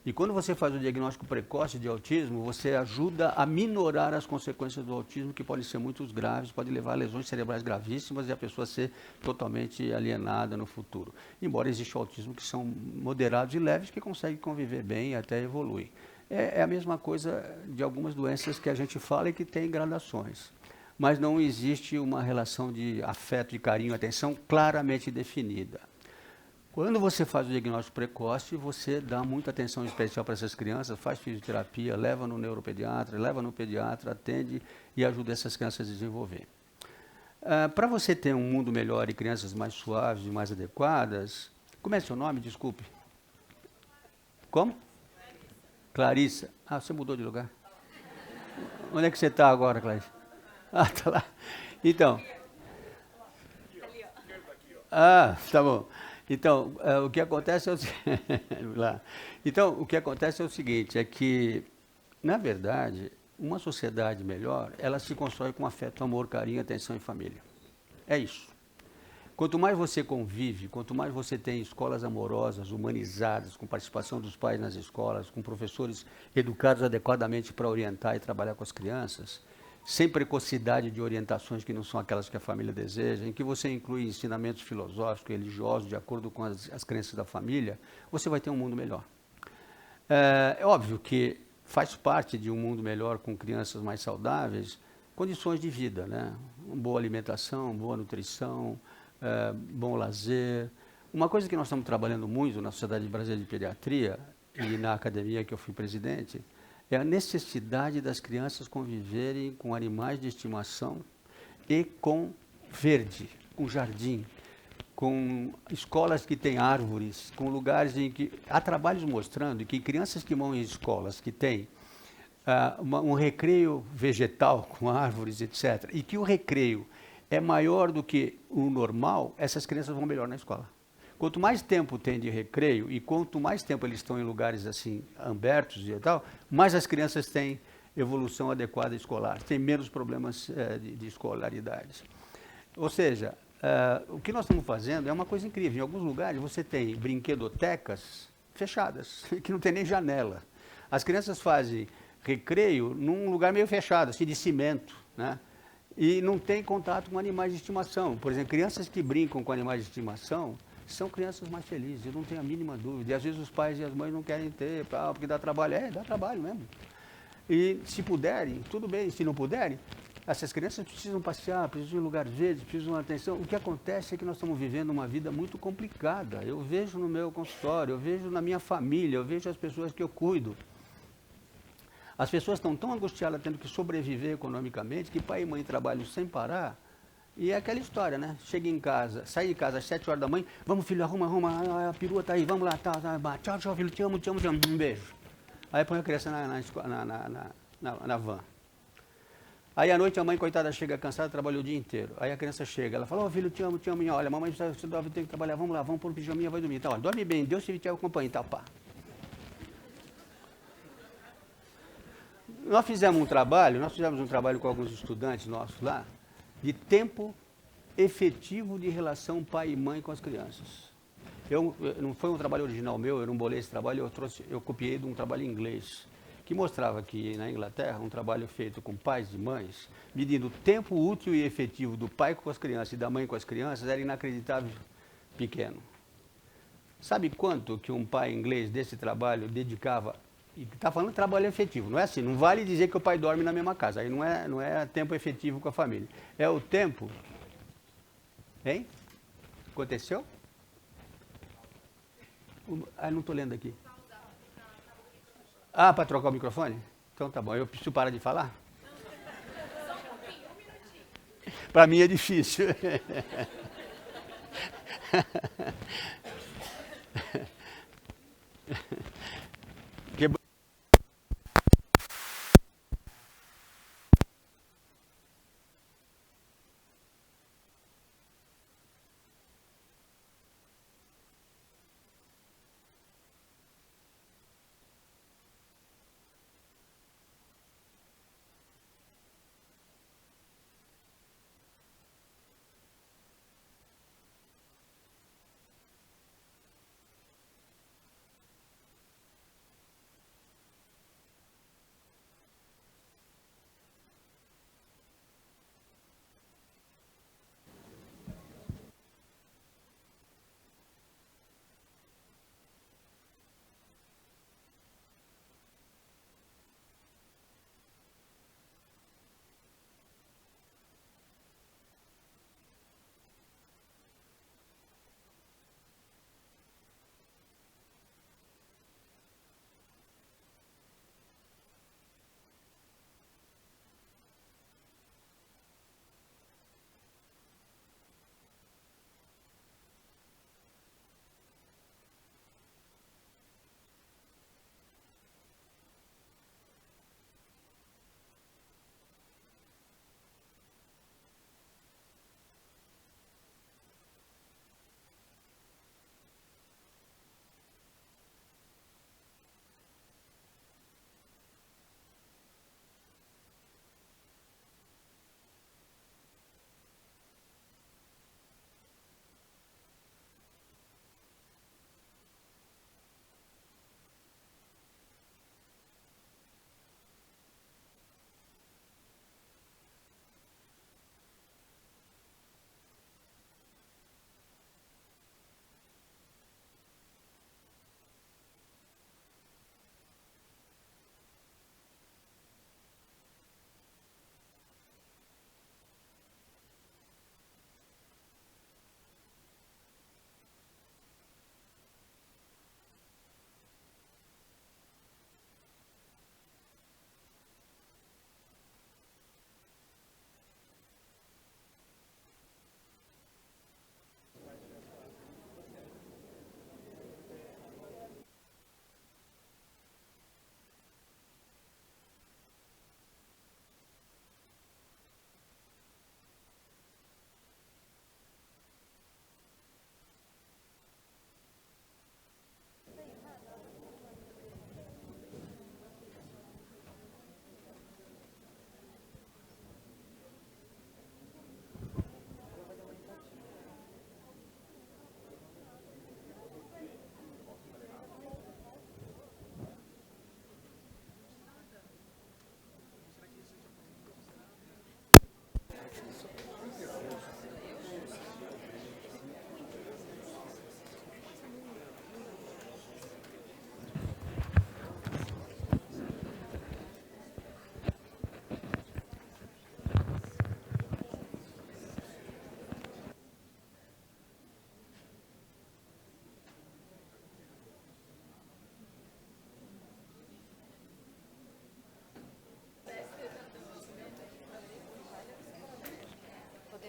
E quando você faz o diagnóstico precoce de autismo, você ajuda a minorar as consequências do autismo, que podem ser muito graves, pode levar a lesões cerebrais gravíssimas e a pessoa ser totalmente alienada no futuro. Embora exista autismo que são moderados e leves, que conseguem conviver bem e até evoluir. É a mesma coisa de algumas doenças que a gente fala e que tem gradações. Mas não existe uma relação de afeto, de carinho, atenção claramente definida. Quando você faz o diagnóstico precoce, você dá muita atenção especial para essas crianças, faz fisioterapia, leva no neuropediatra, leva no pediatra, atende e ajuda essas crianças a desenvolver. Para você ter um mundo melhor e crianças mais suaves e mais adequadas, como é seu nome? Desculpe. Como? Clarissa. Você mudou de lugar? Onde é que você está agora, Clarissa? Está lá. Então. Tá bom. Então, o que acontece é o seguinte, é que, na verdade, uma sociedade melhor, ela se constrói com afeto, amor, carinho, atenção e família. É isso. Quanto mais você convive, quanto mais você tem escolas amorosas, humanizadas, com participação dos pais nas escolas, com professores educados adequadamente para orientar e trabalhar com as crianças, sem precocidade de orientações que não são aquelas que a família deseja, em que você inclui ensinamentos filosóficos, religiosos, de acordo com as crenças da família, você vai ter um mundo melhor. É óbvio que faz parte de um mundo melhor com crianças mais saudáveis, condições de vida, né? Boa alimentação, boa nutrição, bom lazer. Uma coisa que nós estamos trabalhando muito na Sociedade Brasileira de Pediatria e na academia que eu fui presidente, é a necessidade das crianças conviverem com animais de estimação e com verde, com jardim, com escolas que têm árvores, com lugares em que... Há trabalhos mostrando que crianças que vão em escolas que têm um recreio vegetal com árvores, etc., e que o recreio é maior do que o normal, essas crianças vão melhor na escola. Quanto mais tempo tem de recreio e quanto mais tempo eles estão em lugares assim abertos e tal, mais as crianças têm evolução adequada escolar, têm menos problemas de escolaridade. Ou seja, o que nós estamos fazendo é uma coisa incrível. Em alguns lugares você tem brinquedotecas fechadas, que não tem nem janela. As crianças fazem recreio num lugar meio fechado, assim, de cimento, né? E não tem contato com animais de estimação. Por exemplo, crianças que brincam com animais de estimação são crianças mais felizes, eu não tenho a mínima dúvida. E às vezes os pais e as mães não querem ter, porque dá trabalho. Dá trabalho mesmo. E se puderem, tudo bem. Se não puderem, essas crianças precisam passear, precisam de lugares verdes, precisam de atenção. O que acontece é que nós estamos vivendo uma vida muito complicada. Eu vejo no meu consultório, eu vejo na minha família, eu vejo as pessoas que eu cuido. As pessoas estão tão angustiadas tendo que sobreviver economicamente que pai e mãe trabalham sem parar. E é aquela história, né? Chega em casa, sai de casa às 7 horas da manhã, vamos filho, arruma, a perua tá aí, vamos lá, tá, tchau, tchau filho, te amo, um beijo. Aí põe a criança na van. Aí à noite a mãe, coitada, chega cansada, trabalhou o dia inteiro. Aí a criança chega, ela fala, filho, te amo, olha, mamãe você tem que trabalhar, vamos lá, vamos pôr o pijaminha, vai dormir. Tá, ó, dorme bem, Deus te acompanha, tá, pá. Nós fizemos um trabalho com alguns estudantes nossos lá, de tempo efetivo de relação pai e mãe com as crianças. Não foi um trabalho original meu, eu não bolei esse trabalho, eu copiei de um trabalho em inglês, que mostrava que na Inglaterra, um trabalho feito com pais e mães, medindo o tempo útil e efetivo do pai com as crianças e da mãe com as crianças, era inacreditável pequeno. Sabe quanto que um pai inglês desse trabalho dedicava? E está falando de trabalho efetivo, não é assim, não vale dizer que o pai dorme na mesma casa, aí não é tempo efetivo com a família. É o tempo, hein? Aconteceu? Não estou lendo aqui. Para trocar o microfone? Então tá bom, eu preciso parar de falar? Para mim é difícil.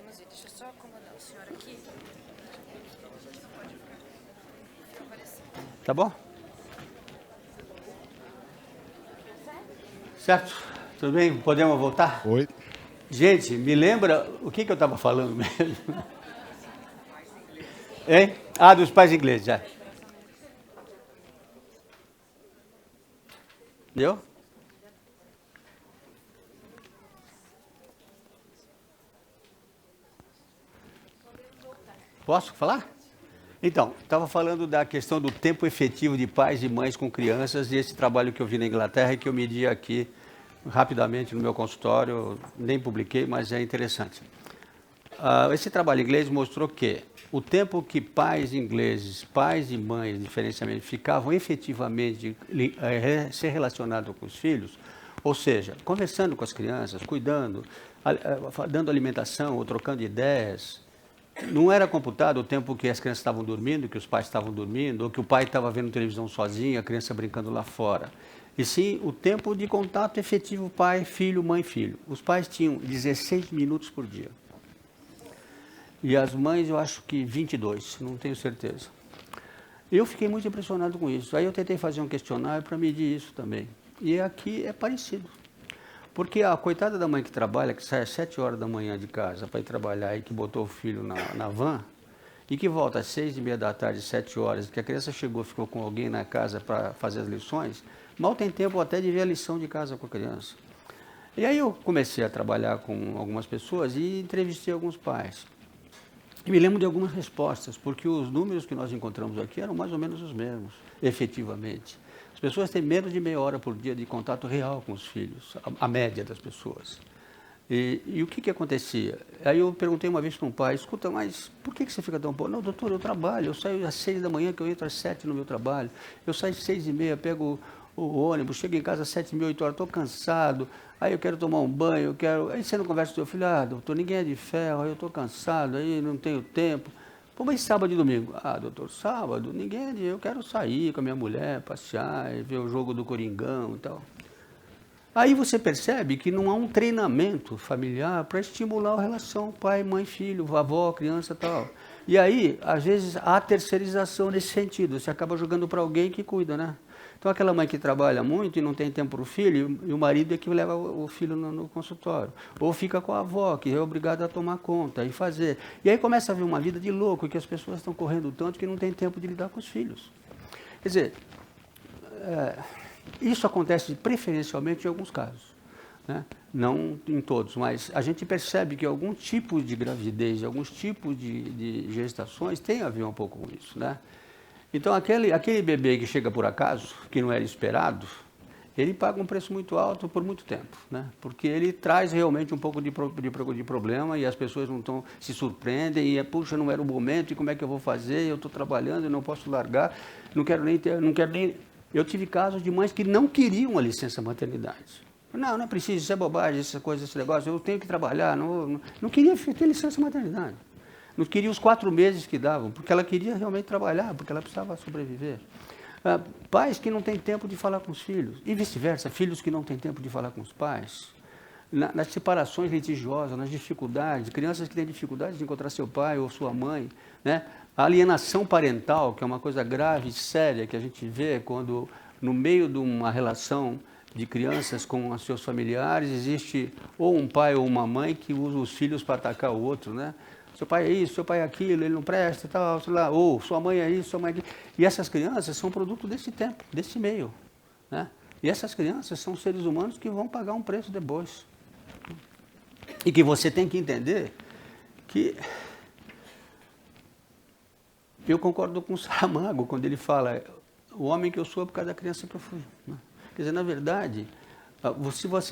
Inclusive, deixa eu só acomodar o senhor aqui. Tá bom? Certo? Tudo bem? Podemos voltar? Oi. Gente, me lembra o que eu estava falando mesmo? Hein? Ah, dos pais ingleses, já. Deu? Posso falar? Então, estava falando da questão do tempo efetivo de pais e mães com crianças e esse trabalho que eu vi na Inglaterra e que eu medi aqui rapidamente no meu consultório, nem publiquei, mas é interessante. Esse trabalho inglês mostrou que o tempo que pais ingleses, pais e mães, diferencialmente, ficavam efetivamente se relacionando com os filhos, ou seja, conversando com as crianças, cuidando, dando alimentação ou trocando ideias. Não era computado o tempo que as crianças estavam dormindo, que os pais estavam dormindo, ou que o pai estava vendo televisão sozinho, a criança brincando lá fora. E sim o tempo de contato efetivo pai, filho, mãe, filho. Os pais tinham 16 minutos por dia. E as mães, eu acho que 22, não tenho certeza. Eu fiquei muito impressionado com isso. Aí eu tentei fazer um questionário para medir isso também. E aqui é parecido. Porque a coitada da mãe que trabalha, que sai às 7 horas da manhã de casa para ir trabalhar e que botou o filho na van, e que volta às 6:30 da tarde, 7 horas, que a criança chegou, ficou com alguém na casa para fazer as lições, mal tem tempo até de ver a lição de casa com a criança. E aí eu comecei a trabalhar com algumas pessoas e entrevistei alguns pais. E me lembro de algumas respostas, porque os números que nós encontramos aqui eram mais ou menos os mesmos, efetivamente. As pessoas têm menos de meia hora por dia de contato real com os filhos, a média das pessoas. E o que acontecia? Aí eu perguntei uma vez para um pai, escuta, mas por que você fica tão pouco? Não, doutor, eu trabalho, eu saio às 6 da manhã, que eu entro às 7 no meu trabalho, eu saio às 6:30, pego o ônibus, chego em casa às 7:30, 8 horas, estou cansado, aí eu quero tomar um banho, eu quero... Aí você não conversa com o seu filho, doutor, ninguém é de ferro, aí eu estou cansado, aí não tenho tempo. Pô, mas sábado e domingo? Doutor, sábado, ninguém é de... Eu quero sair com a minha mulher, passear, ver o jogo do Coringão e tal. Aí você percebe que não há um treinamento familiar para estimular a relação pai, mãe, filho, avó, criança e tal. E aí, às vezes, há terceirização nesse sentido, você acaba jogando para alguém que cuida, né? Então, aquela mãe que trabalha muito e não tem tempo para o filho, e o marido é que leva o filho no consultório. Ou fica com a avó, que é obrigada a tomar conta e fazer. E aí começa a vir uma vida de louco, que as pessoas estão correndo tanto que não tem tempo de lidar com os filhos. Quer dizer, isso acontece preferencialmente em alguns casos, né? Não em todos, mas a gente percebe que algum tipo de gravidez, alguns tipos de gestações tem a ver um pouco com isso, né? Então, aquele bebê que chega por acaso, que não era esperado, ele paga um preço muito alto por muito tempo, né? Porque ele traz realmente um pouco de problema e as pessoas não se surpreendem e puxa, não era o momento, e como é que eu vou fazer? Eu estou trabalhando, eu não posso largar, não quero nem... Eu tive casos de mães que não queriam a licença maternidade. Não é preciso, isso é bobagem, essa coisa, esse negócio, eu tenho que trabalhar, não queria ter licença maternidade. Não queria os 4 meses que davam, porque ela queria realmente trabalhar, porque ela precisava sobreviver. Pais que não têm tempo de falar com os filhos, e vice-versa, filhos que não têm tempo de falar com os pais. Nas separações litigiosas, nas dificuldades, crianças que têm dificuldades de encontrar seu pai ou sua mãe, né? A alienação parental, que é uma coisa grave e séria que a gente vê quando, no meio de uma relação de crianças com os seus familiares, existe ou um pai ou uma mãe que usa os filhos para atacar o outro, né? Seu pai é isso, seu pai é aquilo, ele não presta, tal, sei lá, ou sua mãe é isso, sua mãe é aquilo. E essas crianças são produto desse tempo, desse meio, né? E essas crianças são seres humanos que vão pagar um preço depois. E que você tem que entender que... Eu concordo com o Saramago quando ele fala o homem que eu sou é por causa da criança que eu fui, né? Quer dizer, na verdade,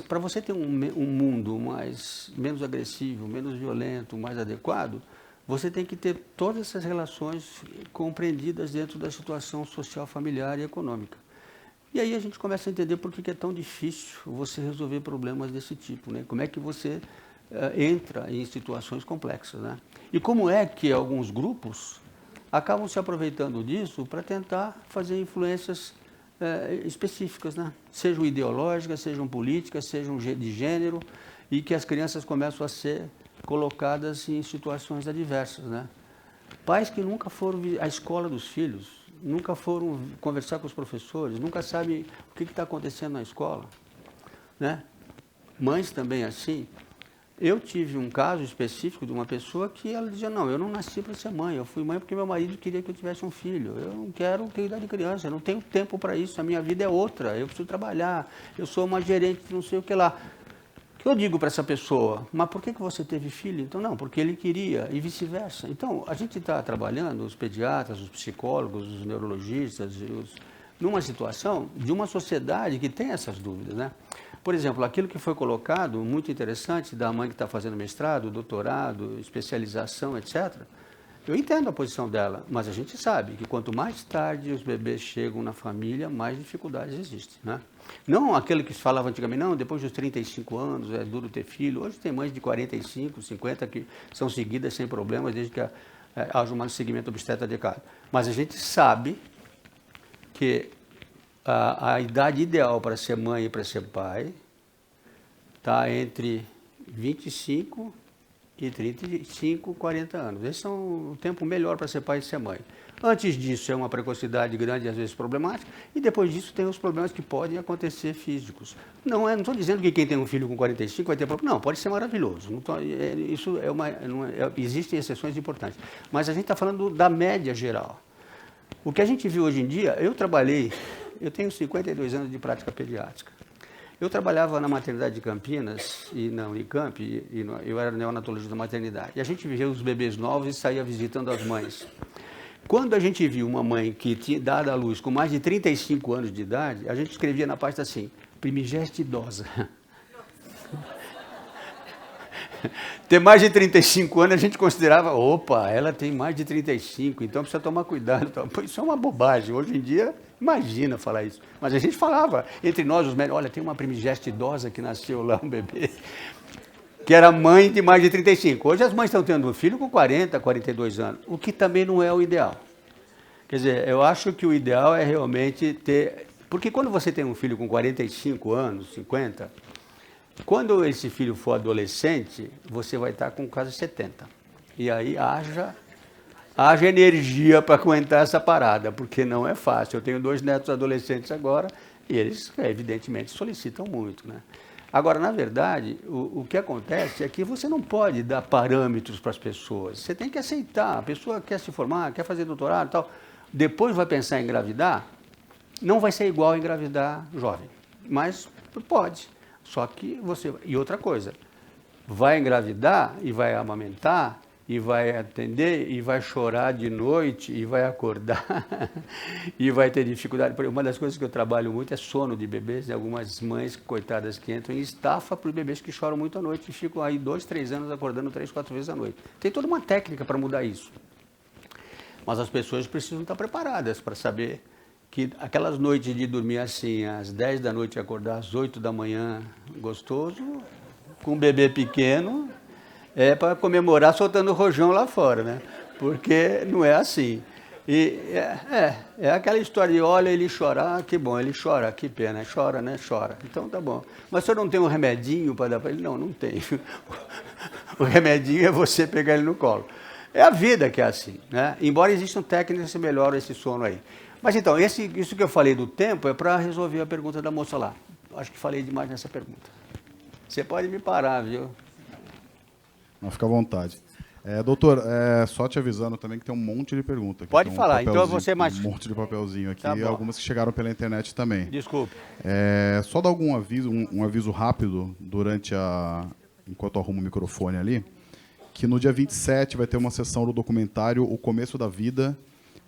para você ter um mundo menos agressivo, menos violento, mais adequado, você tem que ter todas essas relações compreendidas dentro da situação social, familiar e econômica. E aí a gente começa a entender por que é tão difícil você resolver problemas desse tipo, né? Como é que você entra em situações complexas, né? E como é que alguns grupos acabam se aproveitando disso para tentar fazer influências específicas, né? Sejam ideológicas, sejam políticas, sejam de gênero, e que as crianças começam a ser colocadas em situações adversas, né? Pais que nunca foram à escola dos filhos, nunca foram conversar com os professores, nunca sabem o que está acontecendo na escola, né? Mães também assim. Eu tive um caso específico de uma pessoa que ela dizia, não, eu não nasci para ser mãe, eu fui mãe porque meu marido queria que eu tivesse um filho, eu não quero ter idade de criança, eu não tenho tempo para isso, a minha vida é outra, eu preciso trabalhar, eu sou uma gerente de não sei o que lá. O que eu digo para essa pessoa? Mas por que você teve filho? Então, não, porque ele queria, e vice-versa. Então, a gente está trabalhando, os pediatras, os psicólogos, os neurologistas, numa situação de uma sociedade que tem essas dúvidas, né? Por exemplo, aquilo que foi colocado, muito interessante, da mãe que está fazendo mestrado, doutorado, especialização, etc., eu entendo a posição dela, mas a gente sabe que quanto mais tarde os bebês chegam na família, mais dificuldades existem, né? Não aquele que se falava antigamente, não, depois dos 35 anos é duro ter filho. Hoje tem mães de 45, 50 que são seguidas sem problemas, desde que haja um seguimento obstetra adequado. Mas a gente sabe que a idade ideal para ser mãe e para ser pai está entre 25 e 35, 40 anos. Esse é um tempo melhor para ser pai e ser mãe. Antes disso é uma precocidade grande e às vezes problemática, e depois disso tem os problemas que podem acontecer físicos. Não estou dizendo que quem tem um filho com 45 vai ter problema, não, pode ser maravilhoso. Isso existem exceções importantes. Mas a gente está falando da média geral. O que a gente viu hoje em dia, eu tenho 52 anos de prática pediátrica. Eu trabalhava na maternidade de Campinas e na Unicamp, eu era neonatologista da maternidade. E a gente via os bebês novos e saía visitando as mães. Quando a gente viu uma mãe que tinha dado à luz com mais de 35 anos de idade, a gente escrevia na pasta assim, primigesta idosa. Ter mais de 35 anos a gente considerava, opa, ela tem mais de 35, então precisa tomar cuidado. Isso é uma bobagem. Hoje em dia, imagina falar isso. Mas a gente falava, entre nós, os médicos, olha, tem uma primigesta idosa que nasceu lá, um bebê, que era mãe de mais de 35. Hoje as mães estão tendo um filho com 40, 42 anos, o que também não é o ideal. Quer dizer, eu acho que o ideal é realmente ter... Porque quando você tem um filho com 45 anos, 50... Quando esse filho for adolescente, você vai estar com quase 70. E aí haja energia para aguentar essa parada, porque não é fácil. Eu tenho 2 netos adolescentes agora e eles, evidentemente, solicitam muito, né? Agora, na verdade, o que acontece é que você não pode dar parâmetros para as pessoas. Você tem que aceitar. A pessoa quer se formar, quer fazer doutorado e tal. Depois vai pensar em engravidar. Não vai ser igual a engravidar jovem, mas pode. Só que você... E outra coisa, vai engravidar e vai amamentar, e vai atender, e vai chorar de noite, e vai acordar, e vai ter dificuldade. Uma das coisas que eu trabalho muito é sono de bebês, né? Algumas mães, coitadas, que entram em estafa para os bebês que choram muito à noite e ficam aí 2, 3 anos acordando 3, 4 vezes à noite. Tem toda uma técnica para mudar isso. Mas as pessoas precisam estar preparadas para saber que aquelas noites de dormir assim, às 10 da noite e acordar às 8 da manhã, gostoso, com um bebê pequeno, é para comemorar soltando o rojão lá fora, né? Porque não é assim. E é aquela história de, olha, ele chorar, que bom, ele chora, que pena, chora, né? Chora. Então tá bom. Mas o senhor não tem um remedinho para dar para ele? Não, não tem. O remedinho é você pegar ele no colo. É a vida que é assim, né? Embora existam técnicas que melhoram esse sono aí. Mas então, isso que eu falei do tempo é para resolver a pergunta da moça lá. Acho que falei demais nessa pergunta. Você pode me parar, viu? Não, fica à vontade. Doutor, só te avisando também que tem um monte de perguntas aqui. Pode falar, então eu vou ser mais... Um monte de papelzinho aqui, tá, algumas que chegaram pela internet também. Desculpe. Só dar algum aviso, um aviso rápido enquanto eu arrumo o microfone ali, que no dia 27 vai ter uma sessão do documentário O Começo da Vida,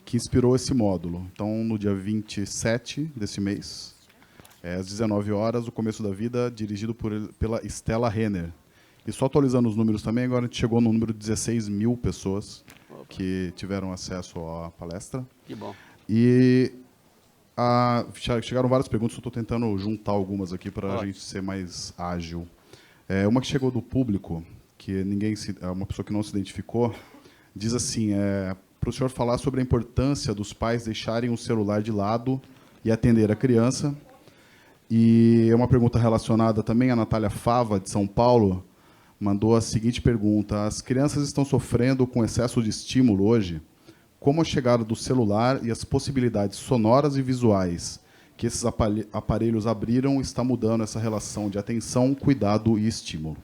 que inspirou esse módulo. Então, no dia 27 desse mês, às 19 horas, O Começo da Vida, dirigido pela Stella Renner. E só atualizando os números também, agora a gente chegou no número de 16 mil pessoas que tiveram acesso à palestra. Que bom. E chegaram várias perguntas, eu estou tentando juntar algumas aqui para a gente ser mais ágil. Uma que chegou do público, que uma pessoa que não se identificou, diz assim, para o senhor falar sobre a importância dos pais deixarem o celular de lado e atender a criança. E é uma pergunta relacionada também à Natália Fava, de São Paulo, mandou a seguinte pergunta: as crianças estão sofrendo com excesso de estímulo hoje? Como a chegada do celular e as possibilidades sonoras e visuais que esses aparelhos abriram está mudando essa relação de atenção, cuidado e estímulo?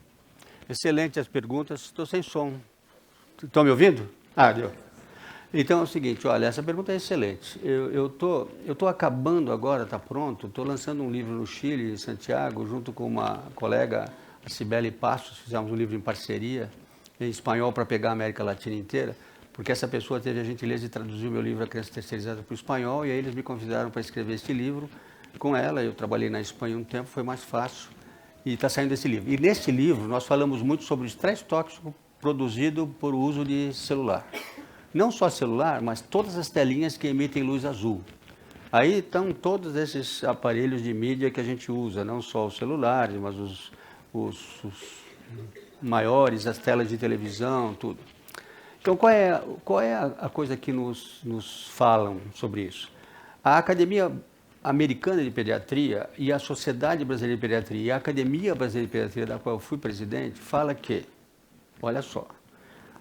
Excelente as perguntas. Estou sem som. Estão me ouvindo? Ah, deu. Então é o seguinte, olha, essa pergunta é excelente. Eu tô acabando agora, está pronto, estou lançando um livro no Chile, em Santiago, junto com uma colega, a Cibele Passos, fizemos um livro em parceria, em espanhol, para pegar a América Latina inteira, porque essa pessoa teve a gentileza de traduzir o meu livro A Criança Terceirizada para o espanhol, e aí eles me convidaram para escrever esse livro com ela. Eu trabalhei na Espanha um tempo, foi mais fácil, e está saindo esse livro. E nesse livro nós falamos muito sobre o estresse tóxico produzido por uso de celular. Não só celular, mas todas as telinhas que emitem luz azul. Aí estão todos esses aparelhos de mídia que a gente usa, não só os celulares, mas os maiores, as telas de televisão, tudo. Então, qual é a coisa que nos falam sobre isso? A Academia Americana de Pediatria e a Sociedade Brasileira de Pediatria e a Academia Brasileira de Pediatria, da qual eu fui presidente, fala que, olha só,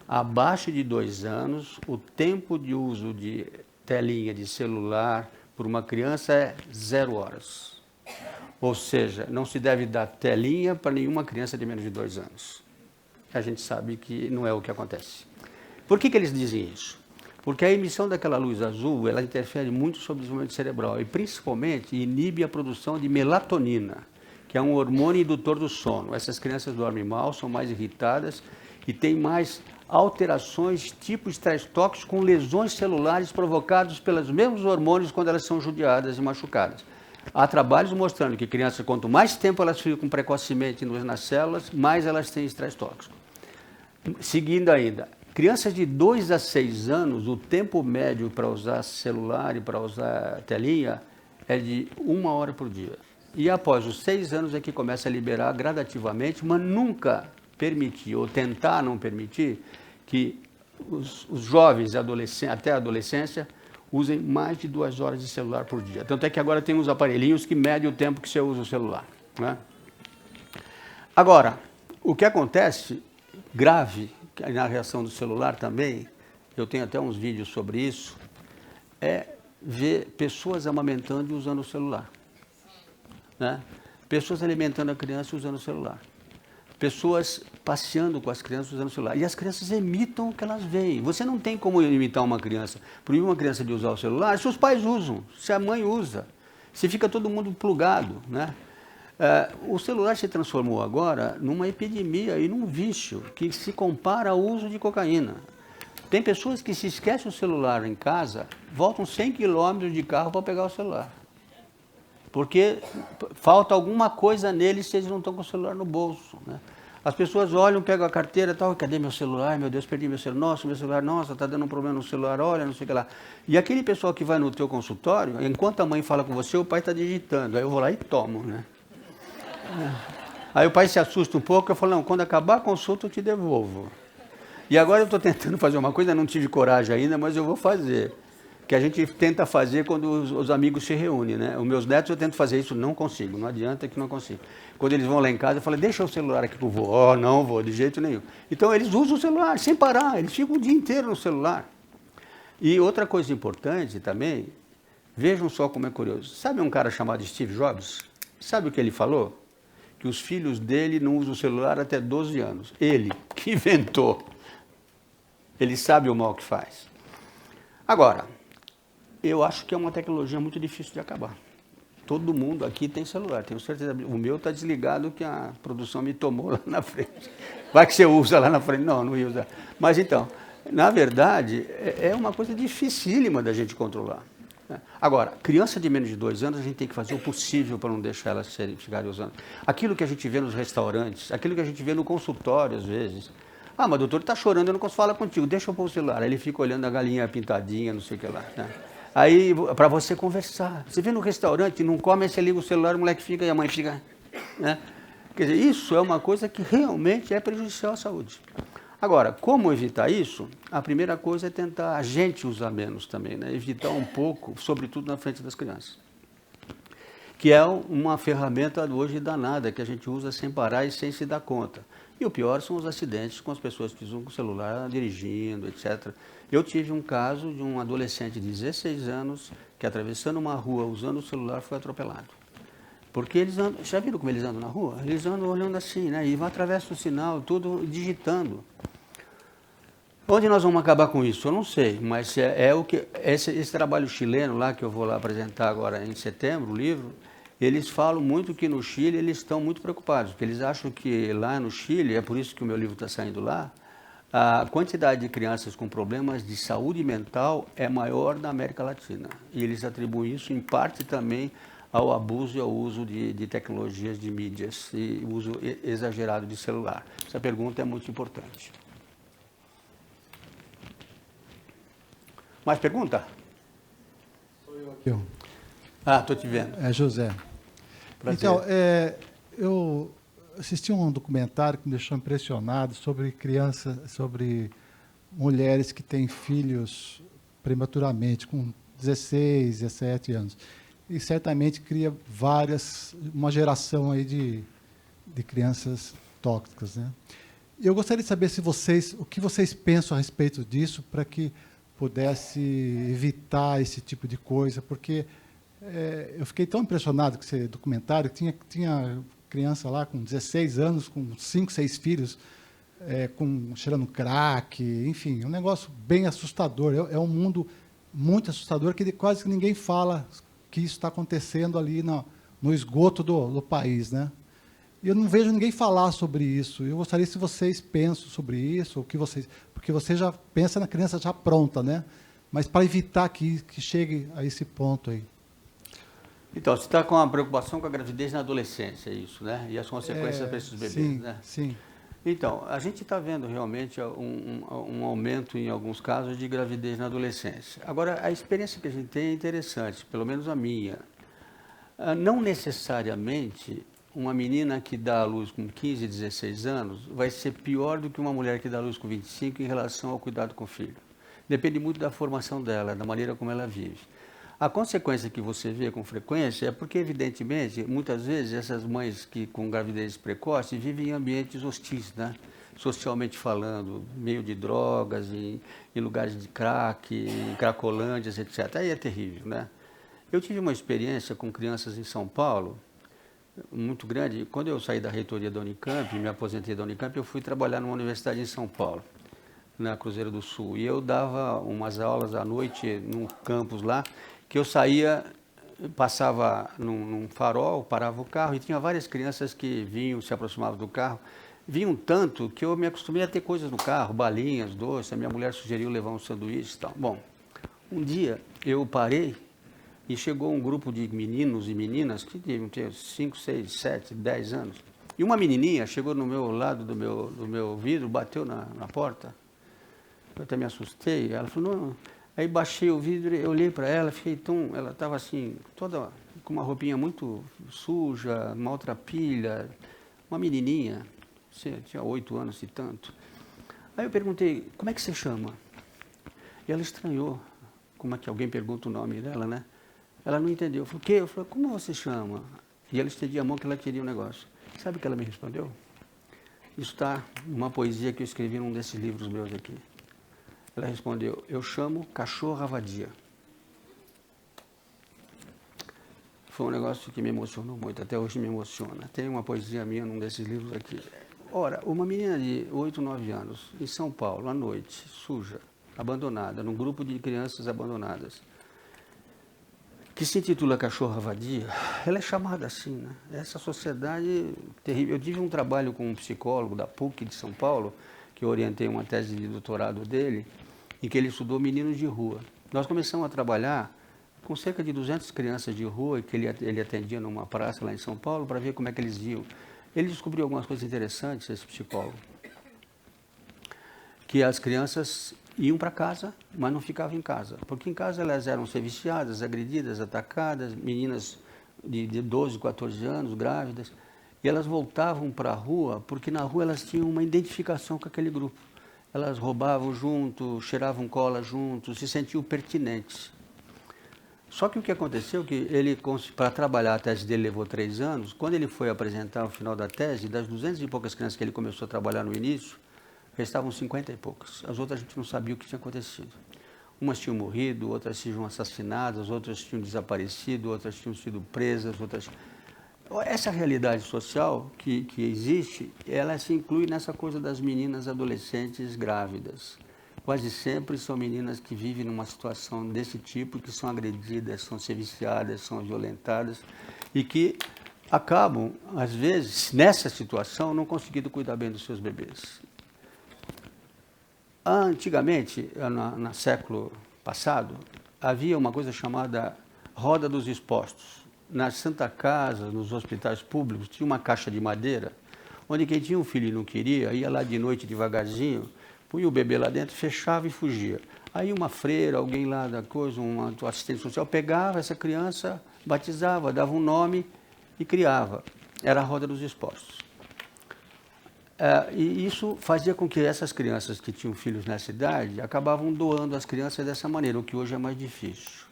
abaixo de 2 anos, o tempo de uso de telinha de celular por uma criança é 0 horas. Ou seja, não se deve dar telinha para nenhuma criança de menos de 2 anos. A gente sabe que não é o que acontece. Por que eles dizem isso? Porque a emissão daquela luz azul, ela interfere muito sobre o desenvolvimento cerebral e principalmente inibe a produção de melatonina, que é um hormônio indutor do sono. Essas crianças dormem mal, são mais irritadas e têm mais alterações tipo estresse tóxico com lesões celulares provocadas pelos mesmos hormônios quando elas são judiadas e machucadas. Há trabalhos mostrando que crianças, quanto mais tempo elas ficam precocemente nas células, mais elas têm estresse tóxico. Seguindo ainda, crianças de 2 a 6 anos, o tempo médio para usar celular e para usar telinha é de 1 hora por dia. E após os 6 anos é que começa a liberar gradativamente, mas nunca permitir ou tentar não permitir que os jovens até a adolescência usem mais de 2 horas de celular por dia. Tanto é que agora tem uns aparelhinhos que medem o tempo que você usa o celular, né? Agora, o que acontece grave na reação do celular também, eu tenho até uns vídeos sobre isso, é ver pessoas amamentando e usando o celular, né? Pessoas alimentando a criança usando o celular. Pessoas passeando com as crianças usando o celular. E as crianças imitam o que elas veem. Você não tem como imitar uma criança, proibir uma criança de usar o celular se os pais usam, se a mãe usa, se fica todo mundo plugado, né? O celular se transformou agora numa epidemia e num vício que se compara ao uso de cocaína. Tem pessoas que se esquecem o celular em casa, voltam 100 quilômetros de carro para pegar o celular. Porque falta alguma coisa neles se eles não estão com o celular no bolso, né? As pessoas olham, pegam a carteira e tal, cadê meu celular? Meu Deus, perdi meu celular, nossa, está dando um problema no celular, olha, não sei o que lá. E aquele pessoal que vai no teu consultório, enquanto a mãe fala com você, o pai está digitando, aí eu vou lá e tomo, né? Aí o pai se assusta um pouco, eu falo, não, quando acabar a consulta eu te devolvo. E agora eu estou tentando fazer uma coisa, não tive coragem ainda, mas eu vou fazer. Que a gente tenta fazer quando os amigos se reúnem, né? Os meus netos eu tento fazer isso, não consigo, não adianta que não consigo. Quando eles vão lá em casa, eu falo, deixa o celular aqui pro vô. Oh, não vou, de jeito nenhum. Então eles usam o celular sem parar, eles ficam o dia inteiro no celular. E outra coisa importante também, vejam só como é curioso. Sabe um cara chamado Steve Jobs? Sabe o que ele falou? Que os filhos dele não usam o celular até 12 anos. Ele, que inventou. Ele sabe o mal que faz. Agora, eu acho que é uma tecnologia muito difícil de acabar. Todo mundo aqui tem celular, tenho certeza. O meu está desligado que a produção me tomou lá na frente. Vai que você usa lá na frente. Não, não ia usar. Mas então, na verdade, é uma coisa dificílima da gente controlar. Agora, criança de menos de 2 anos, a gente tem que fazer o possível para não deixar elas ficarem usando. Aquilo que a gente vê nos restaurantes, aquilo que a gente vê no consultório às vezes. Ah, mas doutor está chorando, eu não consigo falar contigo, deixa eu pôr o celular. Aí ele fica olhando a galinha pintadinha, não sei o que lá, né? Aí, para você conversar. Você vê no restaurante, não come, aí você liga o celular, o moleque fica e a mãe fica, né? Quer dizer, isso é uma coisa que realmente é prejudicial à saúde. Agora, como evitar isso? A primeira coisa é tentar a gente usar menos também, né? Evitar um pouco, sobretudo na frente das crianças. Que é uma ferramenta hoje danada, que a gente usa sem parar e sem se dar conta. E o pior são os acidentes com as pessoas que usam o celular dirigindo, etc. Eu tive um caso de um adolescente de 16 anos que, atravessando uma rua usando o celular, foi atropelado. Porque eles andam, já viram como eles andam na rua? Eles andam olhando assim, né? E vão atravessar o sinal, tudo digitando. Onde nós vamos acabar com isso? Eu não sei, mas é o que esse trabalho chileno lá, que eu vou lá apresentar agora em setembro, o livro, eles falam muito que no Chile eles estão muito preocupados, porque eles acham que lá no Chile, é por isso que o meu livro está saindo lá, a quantidade de crianças com problemas de saúde mental é maior na América Latina. E eles atribuem isso, em parte, também ao abuso e ao uso de tecnologias de mídias e uso exagerado de celular. Essa pergunta é muito importante. Mais pergunta? Sou eu aqui. Ah, estou te vendo. É José. Prazer. Então, eu assisti um documentário que me deixou impressionado sobre crianças, sobre mulheres que têm filhos prematuramente, com 16, 17 anos. E certamente cria uma geração aí de crianças tóxicas, né? Eu gostaria de saber o que vocês pensam a respeito disso, para que pudesse evitar esse tipo de coisa, porque eu fiquei tão impressionado com esse documentário, tinha criança lá com 16 anos, com 5, 6 filhos, cheirando crack, enfim, um negócio bem assustador. É um mundo muito assustador que quase que ninguém fala que isso está acontecendo ali no esgoto do país, né? E eu não vejo ninguém falar sobre isso. Eu gostaria se vocês pensam sobre isso, porque você já pensa na criança já pronta, né? Mas para evitar que chegue a esse ponto aí. Então, você está com uma preocupação com a gravidez na adolescência, é isso, né? E as consequências para esses bebês, sim, né? Sim. Então, a gente está vendo realmente um aumento, em alguns casos, de gravidez na adolescência. Agora, a experiência que a gente tem é interessante, pelo menos a minha. Não necessariamente uma menina que dá à luz com 15, 16 anos vai ser pior do que uma mulher que dá à luz com 25 em relação ao cuidado com o filho. Depende muito da formação dela, da maneira como ela vive. A consequência que você vê com frequência é porque, evidentemente, muitas vezes essas mães que com gravidez precoce vivem em ambientes hostis, né? Socialmente falando, meio de drogas, em lugares de crack, em cracolândias, etc. Aí é terrível, né? Eu tive uma experiência com crianças em São Paulo, muito grande. Quando eu saí da reitoria da Unicamp, me aposentei da Unicamp, eu fui trabalhar numa universidade em São Paulo, na Cruzeiro do Sul. E eu dava umas aulas à noite num campus lá, que eu saía, passava num farol, parava o carro, e tinha várias crianças que vinham, se aproximavam do carro. Vinham tanto que eu me acostumei a ter coisas no carro, balinhas, doces. A minha mulher sugeriu levar um sanduíche e tal. Bom, um dia eu parei e chegou um grupo de meninos e meninas que deviam ter 5, 6, 7, 10 anos. E uma menininha chegou no meu lado do meu vidro, bateu na porta. Eu até me assustei. Ela falou, não. Aí baixei o vidro, eu olhei para ela, fiquei tão... Ela estava assim, toda com uma roupinha muito suja, maltrapilha, uma menininha, tinha 8 anos e tanto. Aí eu perguntei, como é que você chama? E ela estranhou, como é que alguém pergunta o nome dela, né? Ela não entendeu. Eu falei, o quê? Eu falei, como você chama? E ela estendia a mão que ela queria um negócio. Sabe o que ela me respondeu? Isso está numa poesia que eu escrevi num desses livros meus aqui. Ela respondeu, eu chamo cachorra vadia. Foi um negócio que me emocionou muito, até hoje me emociona. Tem uma poesia minha num desses livros aqui. Ora, uma menina de 8, 9 anos, em São Paulo, à noite, suja, abandonada, num grupo de crianças abandonadas, que se intitula Cachorra Vadia, ela é chamada assim, né? Essa sociedade terrível. Eu tive um trabalho com um psicólogo da PUC de São Paulo, que eu orientei uma tese de doutorado dele, em que ele estudou meninos de rua. Nós começamos a trabalhar com cerca de 200 crianças de rua, que ele atendia numa praça lá em São Paulo, para ver como é que eles viam. Ele descobriu algumas coisas interessantes, esse psicólogo, que as crianças iam para casa, mas não ficavam em casa, porque em casa elas eram ser viciadas, agredidas, atacadas, meninas de 12, 14 anos, grávidas, e elas voltavam para a rua, porque na rua elas tinham uma identificação com aquele grupo. Elas roubavam junto, cheiravam cola junto, se sentiam pertinentes. Só que o que aconteceu é que ele, para trabalhar a tese dele, levou 3 anos. Quando ele foi apresentar o final da tese, das 200 e poucas crianças que ele começou a trabalhar no início, restavam 50 e poucas. As outras a gente não sabia o que tinha acontecido. Umas tinham morrido, outras tinham assassinadas, outras tinham desaparecido, outras tinham sido presas, outras... Essa realidade social que existe, ela se inclui nessa coisa das meninas adolescentes grávidas. Quase sempre são meninas que vivem numa situação desse tipo, que são agredidas, são viciadas, são violentadas e que acabam, às vezes, nessa situação, não conseguindo cuidar bem dos seus bebês. Antigamente, no século passado, havia uma coisa chamada Roda dos Expostos. Nas Santa Casas, nos hospitais públicos, tinha uma caixa de madeira, onde quem tinha um filho e não queria, ia lá de noite devagarzinho, punha o bebê lá dentro, fechava e fugia. Aí uma freira, alguém lá da coisa, um assistente social, pegava essa criança, batizava, dava um nome e criava. Era a Roda dos Expostos. E isso fazia com que essas crianças que tinham filhos nessa idade acabavam doando as crianças dessa maneira, o que hoje é mais difícil.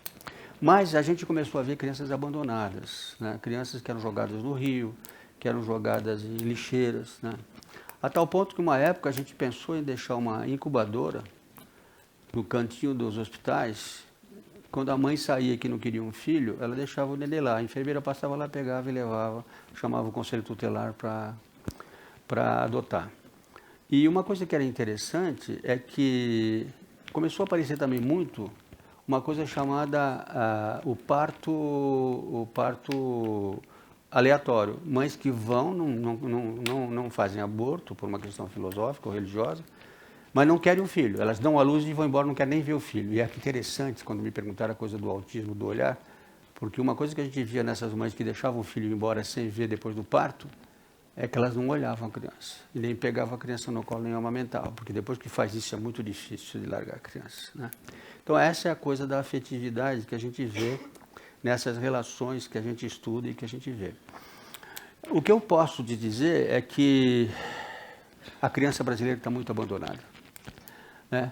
Mas a gente começou a ver crianças abandonadas, né? Crianças que eram jogadas no rio, que eram jogadas em lixeiras, né? A tal ponto que uma época a gente pensou em deixar uma incubadora no cantinho dos hospitais. Quando a mãe saía que não queria um filho, ela deixava o nenê lá. A enfermeira passava lá, pegava e levava, chamava o conselho tutelar para adotar. E uma coisa que era interessante é que começou a aparecer também muito uma coisa chamada o parto aleatório. Mães que vão, não fazem aborto por uma questão filosófica ou religiosa, mas não querem um filho. Elas dão à luz e vão embora, não querem nem ver o filho. E é interessante quando me perguntaram a coisa do autismo, do olhar, porque uma coisa que a gente via nessas mães que deixavam o filho embora sem ver depois do parto, é que elas não olhavam a criança, e nem pegavam a criança no colo, nem amamentavam, porque depois que faz isso é muito difícil de largar a criança, né? Então essa é a coisa da afetividade que a gente vê nessas relações que a gente estuda e que a gente vê. O que eu posso te dizer é que a criança brasileira está muito abandonada, né?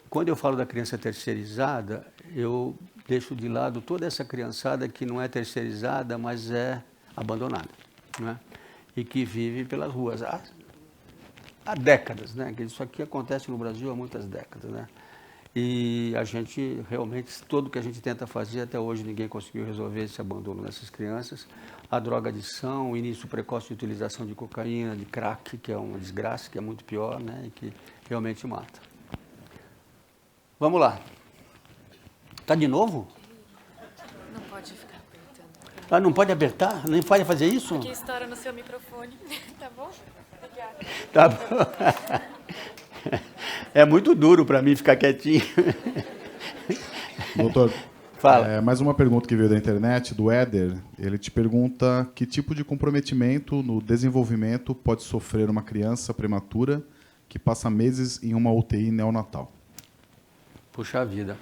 Quando eu falo da criança terceirizada, eu deixo de lado toda essa criançada que não é terceirizada, mas é abandonada, né? E que vive pelas ruas há décadas, né? Isso aqui acontece no Brasil há muitas décadas, né? E a gente realmente, tudo que a gente tenta fazer, até hoje ninguém conseguiu resolver esse abandono dessas crianças. A drogadição, o início precoce de utilização de cocaína, de crack, que é uma desgraça, que é muito pior, né? E que realmente mata. Vamos lá. Tá de novo? Não pode ficar apertando. Ah, não pode apertar? Nem pode fazer isso? Porque estoura no seu microfone. Tá bom? Obrigada. Tá bom. É muito duro para mim ficar quietinho. Doutor, fala. Mais uma pergunta que veio da internet, do Éder. Ele te pergunta que tipo de comprometimento no desenvolvimento pode sofrer uma criança prematura que passa meses em uma UTI neonatal. Puxa vida.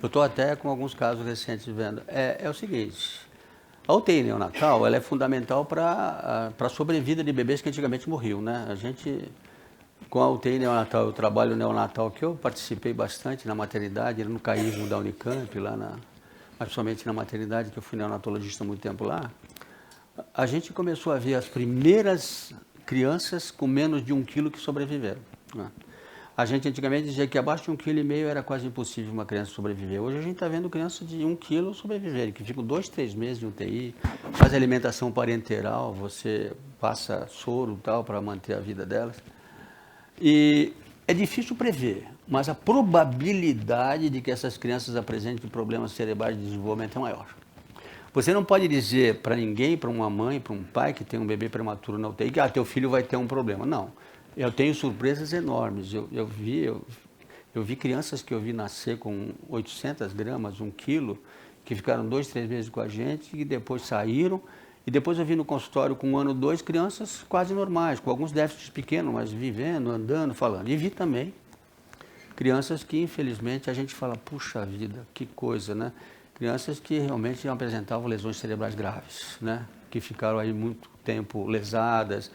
Eu estou até com alguns casos recentes vendo. É o seguinte, a UTI neonatal ela é fundamental para a sobrevida de bebês que antigamente morriam, né? A gente, com a UTI neonatal, o trabalho neonatal que eu participei bastante na maternidade, no CAISMO da Unicamp, mas principalmente na maternidade, que eu fui neonatologista há muito tempo lá, a gente começou a ver as primeiras crianças com menos de 1 quilo que sobreviveram, né? A gente antigamente dizia que abaixo de 1,5 kg era quase impossível uma criança sobreviver. Hoje a gente está vendo crianças de 1 kg sobreviverem, que ficam 2, 3 meses de UTI, faz alimentação parenteral, você passa soro e tal para manter a vida delas. E é difícil prever, mas a probabilidade de que essas crianças apresentem problemas cerebrais de desenvolvimento é maior. Você não pode dizer para ninguém, para uma mãe, para um pai que tem um bebê prematuro na UTI, que teu filho vai ter um problema. Não. Eu tenho surpresas enormes. Eu vi crianças que eu vi nascer com 800 gramas, 1 quilo, que ficaram 2, 3 meses com a gente e depois saíram. E depois eu vi no consultório com 1 ano, 2, crianças quase normais, com alguns déficits pequenos, mas vivendo, andando, falando. E vi também crianças que, infelizmente, a gente fala, puxa vida, que coisa, né? Crianças que realmente apresentavam lesões cerebrais graves, né? Que ficaram aí muito tempo lesadas,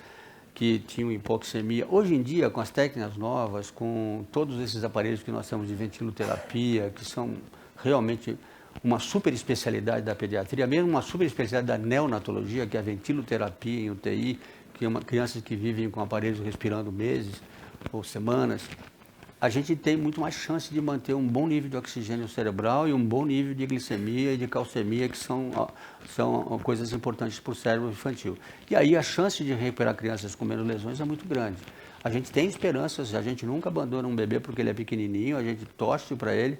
que tinham hipoxemia. Hoje em dia, com as técnicas novas, com todos esses aparelhos que nós temos de ventiloterapia, que são realmente uma super especialidade da pediatria, mesmo uma super especialidade da neonatologia, que é a ventiloterapia em UTI, que é crianças que vivem com aparelhos respirando meses ou semanas, a gente tem muito mais chance de manter um bom nível de oxigênio cerebral e um bom nível de glicemia e de calcemia, que são coisas importantes para o cérebro infantil. E aí a chance de recuperar crianças com menos lesões é muito grande. A gente tem esperanças, a gente nunca abandona um bebê porque ele é pequenininho, a gente torce para ele.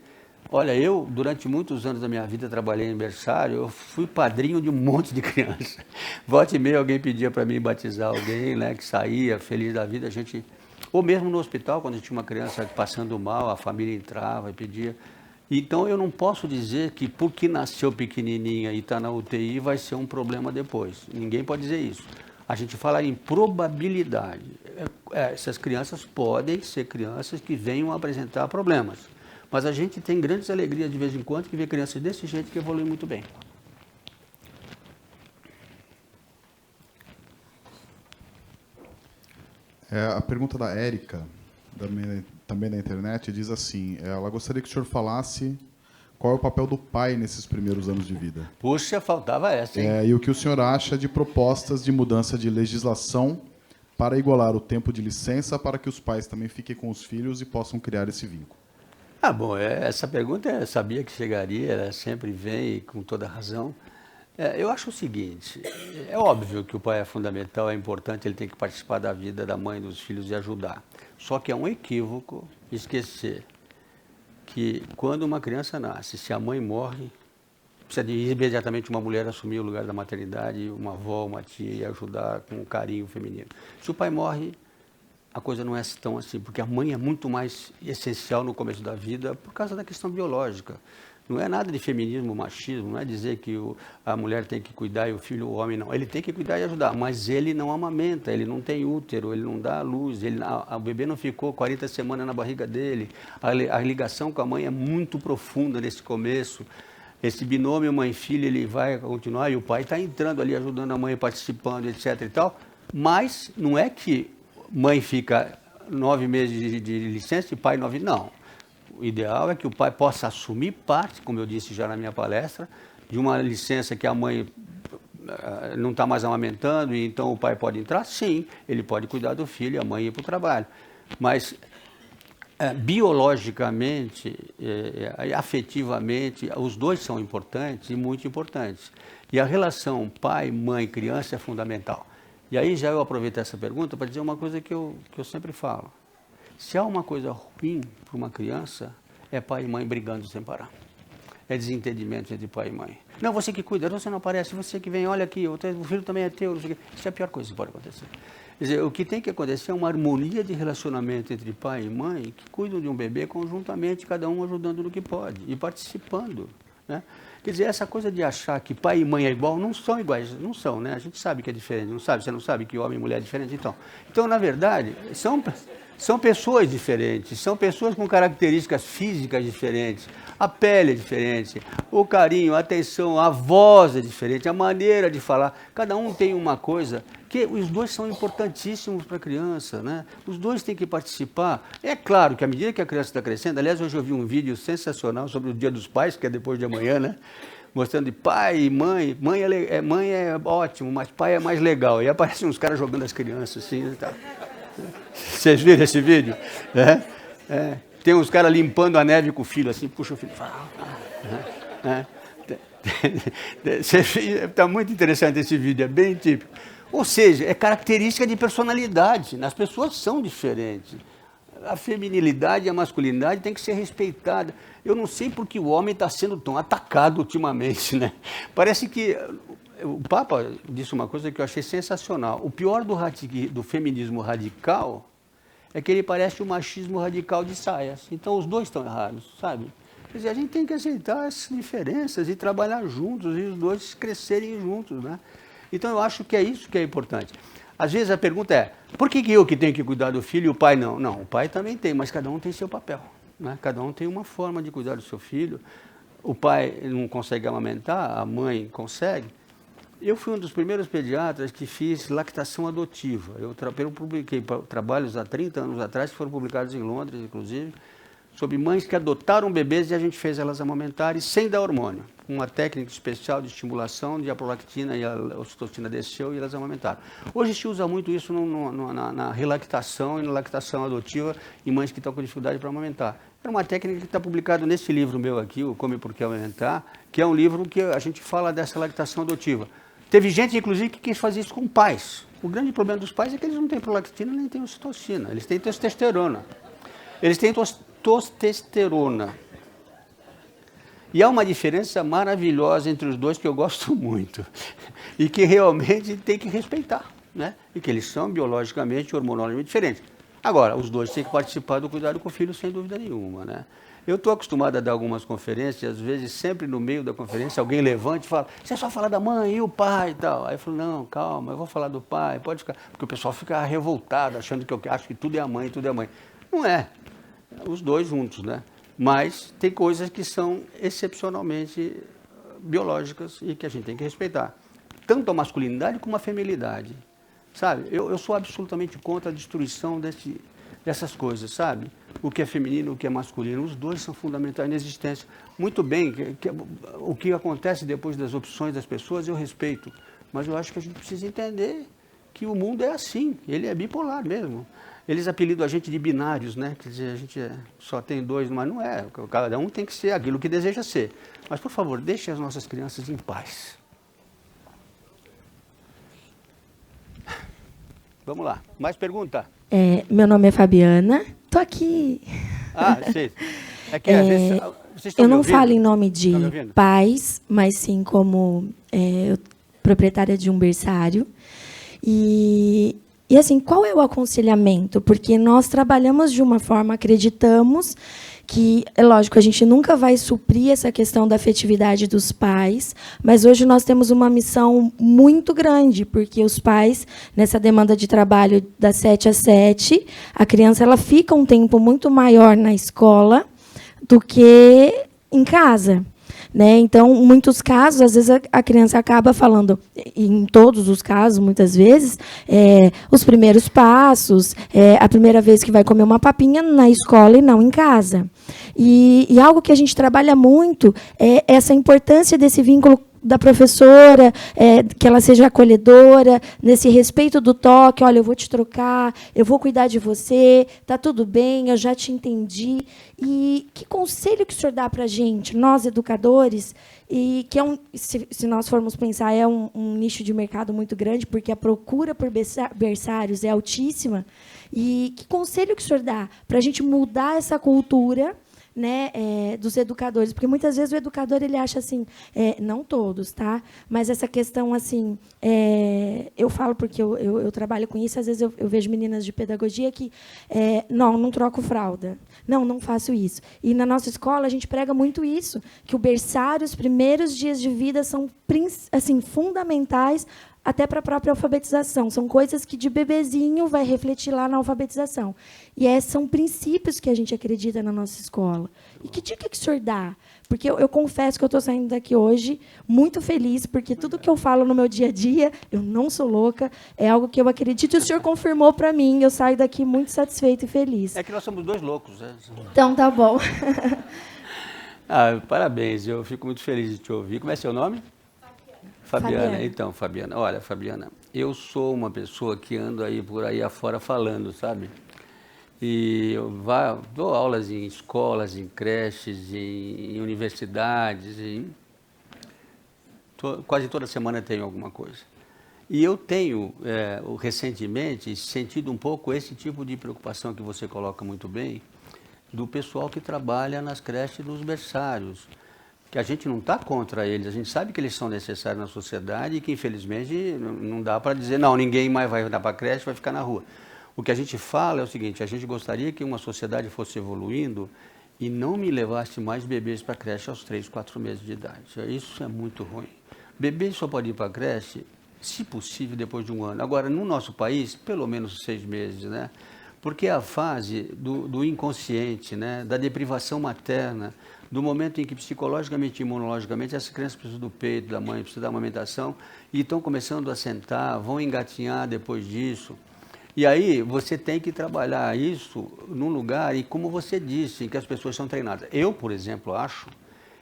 Olha, eu, durante muitos anos da minha vida, trabalhei em berçário, eu fui padrinho de um monte de criança. Volta e meia alguém pedia para mim batizar alguém, né, que saía feliz da vida, a gente... Ou mesmo no hospital, quando tinha uma criança passando mal, a família entrava e pedia. Então, eu não posso dizer que porque nasceu pequenininha e está na UTI vai ser um problema depois. Ninguém pode dizer isso. A gente fala em probabilidade. Essas crianças podem ser crianças que venham a apresentar problemas. Mas a gente tem grandes alegrias de vez em quando que vê crianças desse jeito que evoluem muito bem. A pergunta da Érica, também da internet, diz assim, ela gostaria que o senhor falasse qual é o papel do pai nesses primeiros anos de vida. Puxa, faltava essa, hein? E o que o senhor acha de propostas de mudança de legislação para igualar o tempo de licença para que os pais também fiquem com os filhos e possam criar esse vínculo. Bom, essa pergunta eu sabia que chegaria, ela sempre vem com toda razão. Eu acho o seguinte, é óbvio que o pai é fundamental, é importante, ele tem que participar da vida da mãe e dos filhos e ajudar. Só que é um equívoco esquecer que quando uma criança nasce, se a mãe morre, precisa de imediatamente uma mulher assumir o lugar da maternidade, uma avó, uma tia e ajudar com um carinho feminino. Se o pai morre, a coisa não é tão assim, porque a mãe é muito mais essencial no começo da vida por causa da questão biológica. Não é nada de feminismo, machismo, não é dizer que a mulher tem que cuidar e o filho, o homem não. Ele tem que cuidar e ajudar, mas ele não amamenta, ele não tem útero, ele não dá luz, o bebê não ficou 40 semanas na barriga dele. A ligação com a mãe é muito profunda nesse começo. Esse binômio mãe-filho, ele vai continuar e o pai está entrando ali, ajudando a mãe, participando, etc. e tal. Mas não é que mãe fica 9 meses de licença e pai 9, não. O ideal é que o pai possa assumir parte, como eu disse já na minha palestra, de uma licença que a mãe não está mais amamentando e então o pai pode entrar, sim, ele pode cuidar do filho e a mãe ir para o trabalho. Mas biologicamente, afetivamente, os dois são importantes e muito importantes. E a relação pai, mãe, criança é fundamental. E aí já eu aproveito essa pergunta para dizer uma coisa que eu sempre falo. Se há uma coisa ruim para uma criança, é pai e mãe brigando sem parar. É desentendimento entre pai e mãe. Não, você que cuida, você não aparece, você que vem, olha aqui, o filho também é teu. Isso é a pior coisa que pode acontecer. Quer dizer, o que tem que acontecer é uma harmonia de relacionamento entre pai e mãe que cuidam de um bebê conjuntamente, cada um ajudando no que pode e participando, né? Quer dizer, essa coisa de achar que pai e mãe é igual, não são iguais, não são, né? A gente sabe que é diferente, não sabe? Você não sabe que homem e mulher é diferente? Então, na verdade, são pessoas diferentes, são pessoas com características físicas diferentes, a pele é diferente, o carinho, a atenção, a voz é diferente, a maneira de falar, cada um tem uma coisa que os dois são importantíssimos para a criança, né? Os dois têm que participar. É claro que à medida que a criança está crescendo, aliás, hoje eu vi um vídeo sensacional sobre o Dia dos Pais, que é depois de amanhã, né? Mostrando de pai e mãe. Mãe é ótimo, mas pai é mais legal. E aparecem uns caras jogando as crianças assim e tal. Vocês viram esse vídeo? Tem uns caras limpando a neve com o filho, assim, puxa o filho. Está muito interessante esse vídeo, é bem típico. Ou seja, é característica de personalidade. As pessoas são diferentes. A feminilidade e a masculinidade tem que ser respeitada. Eu não sei por que o homem está sendo tão atacado ultimamente, né? Parece que... O Papa disse uma coisa que eu achei sensacional. O pior do feminismo radical é que ele parece o machismo radical de saias. Então, os dois estão errados, sabe? Quer dizer, a gente tem que aceitar as diferenças e trabalhar juntos, e os dois crescerem juntos, né? Então, eu acho que é isso que é importante. Às vezes a pergunta é, por que eu que tenho que cuidar do filho e o pai não? Não, o pai também tem, mas cada um tem seu papel, né? Cada um tem uma forma de cuidar do seu filho. O pai não consegue amamentar, a mãe consegue. Eu fui um dos primeiros pediatras que fiz lactação adotiva. Eu publiquei trabalhos há 30 anos atrás, que foram publicados em Londres, inclusive, sobre mães que adotaram bebês e a gente fez elas amamentarem sem dar hormônio. Uma técnica especial de estimulação de a prolactina e a ocitocina desceu e elas amamentaram. Hoje se usa muito isso na relactação e na lactação adotiva em mães que estão com dificuldade para amamentar. É uma técnica que está publicada nesse livro meu aqui, o Come Por Que Amamentar, que é um livro que a gente fala dessa lactação adotiva. Teve gente, inclusive, que quis fazer isso com pais. O grande problema dos pais é que eles não têm prolactina nem têm ocitocina, eles têm testosterona. Eles têm testosterona. E há uma diferença maravilhosa entre os dois que eu gosto muito e que realmente tem que respeitar, né? E que eles são biologicamente e hormonalmente diferentes. Agora, os dois têm que participar do cuidado com o filho sem dúvida nenhuma, né? Eu estou acostumado a dar algumas conferências e às vezes sempre no meio da conferência alguém levanta e fala, você só fala da mãe e o pai e tal. Aí eu falo, não, calma, eu vou falar do pai, pode ficar. Porque o pessoal fica revoltado, achando que eu acho que tudo é a mãe, tudo é a mãe. Não é. Os dois juntos, né? Mas tem coisas que são excepcionalmente biológicas e que a gente tem que respeitar. Tanto a masculinidade como a feminilidade, sabe? Eu sou absolutamente contra a destruição dessas coisas, sabe? O que é feminino, o que é masculino, os dois são fundamentais na existência. Muito bem, o que acontece depois das opções das pessoas eu respeito, mas eu acho que a gente precisa entender que o mundo é assim, ele é bipolar mesmo. Eles apelidam a gente de binários, né? Quer dizer, a gente só tem dois, mas não é. Cada um tem que ser aquilo que deseja ser. Mas, por favor, deixem as nossas crianças em paz. Vamos lá. Mais pergunta? Meu nome é Fabiana. Tô aqui. Ah, sei. É que às vezes vocês estão eu não me ouvindo? falo em nome de Estão me pais, mas sim como proprietária de um berçário. E assim, qual é o aconselhamento? Porque nós trabalhamos de uma forma, acreditamos que, é lógico, a gente nunca vai suprir essa questão da afetividade dos pais, mas hoje nós temos uma missão muito grande, porque os pais, nessa demanda de trabalho das 7 às 7, a criança ela fica um tempo muito maior na escola do que em casa. Né? Então, em muitos casos, às vezes a criança acaba falando, em todos os casos, muitas vezes, os primeiros passos, a primeira vez que vai comer uma papinha na escola e não em casa. E algo que a gente trabalha muito é essa importância desse vínculo da professora, que ela seja acolhedora, nesse respeito do toque, olha, eu vou te trocar, eu vou cuidar de você, está tudo bem, eu já te entendi. E que conselho que o senhor dá para a gente, nós educadores, e que se nós formos pensar, é um nicho de mercado muito grande, porque a procura por berçários é altíssima. E que conselho que o senhor dá para a gente mudar essa cultura, né, dos educadores, porque muitas vezes o educador ele acha assim, não todos, tá? Mas essa questão assim, eu falo porque eu trabalho com isso, às vezes eu vejo meninas de pedagogia que não troco fralda, não faço isso. E na nossa escola a gente prega muito isso, que o berçário, os primeiros dias de vida são assim fundamentais até para a própria alfabetização. São coisas que de bebezinho vai refletir lá na alfabetização. E são princípios que a gente acredita na nossa escola. E que dica que o senhor dá? Porque eu confesso que eu estou saindo daqui hoje muito feliz, porque tudo que eu falo no meu dia a dia, eu não sou louca, é algo que eu acredito e o senhor confirmou para mim. Eu saio daqui muito satisfeita e feliz. É que nós somos dois loucos, né? Então, tá bom. Parabéns, eu fico muito feliz de te ouvir. Como é seu nome? Fabiana. Então, Fabiana, olha, Fabiana, eu sou uma pessoa que ando aí por aí afora falando, sabe? E eu dou aulas em escolas, em creches, em universidades, quase toda semana tenho alguma coisa. E eu tenho, recentemente, sentido um pouco esse tipo de preocupação que você coloca muito bem, do pessoal que trabalha nas creches e nos berçários. Que a gente não está contra eles, a gente sabe que eles são necessários na sociedade e que, infelizmente, não dá para dizer, não, ninguém mais vai dar para a creche, vai ficar na rua. O que a gente fala é o seguinte, a gente gostaria que uma sociedade fosse evoluindo e não me levasse mais bebês para a creche aos 3, 4 meses de idade. Isso é muito ruim. Bebê só pode ir para a creche, se possível, depois de 1 ano. Agora, no nosso país, pelo menos 6 meses, né? Porque é a fase do inconsciente, né? Da deprivação materna, do momento em que psicologicamente e imunologicamente essa criança precisa do peito da mãe, precisa da amamentação e estão começando a sentar, vão engatinhar depois disso. E aí você tem que trabalhar isso num lugar, e como você disse, em que as pessoas são treinadas. Eu, por exemplo, acho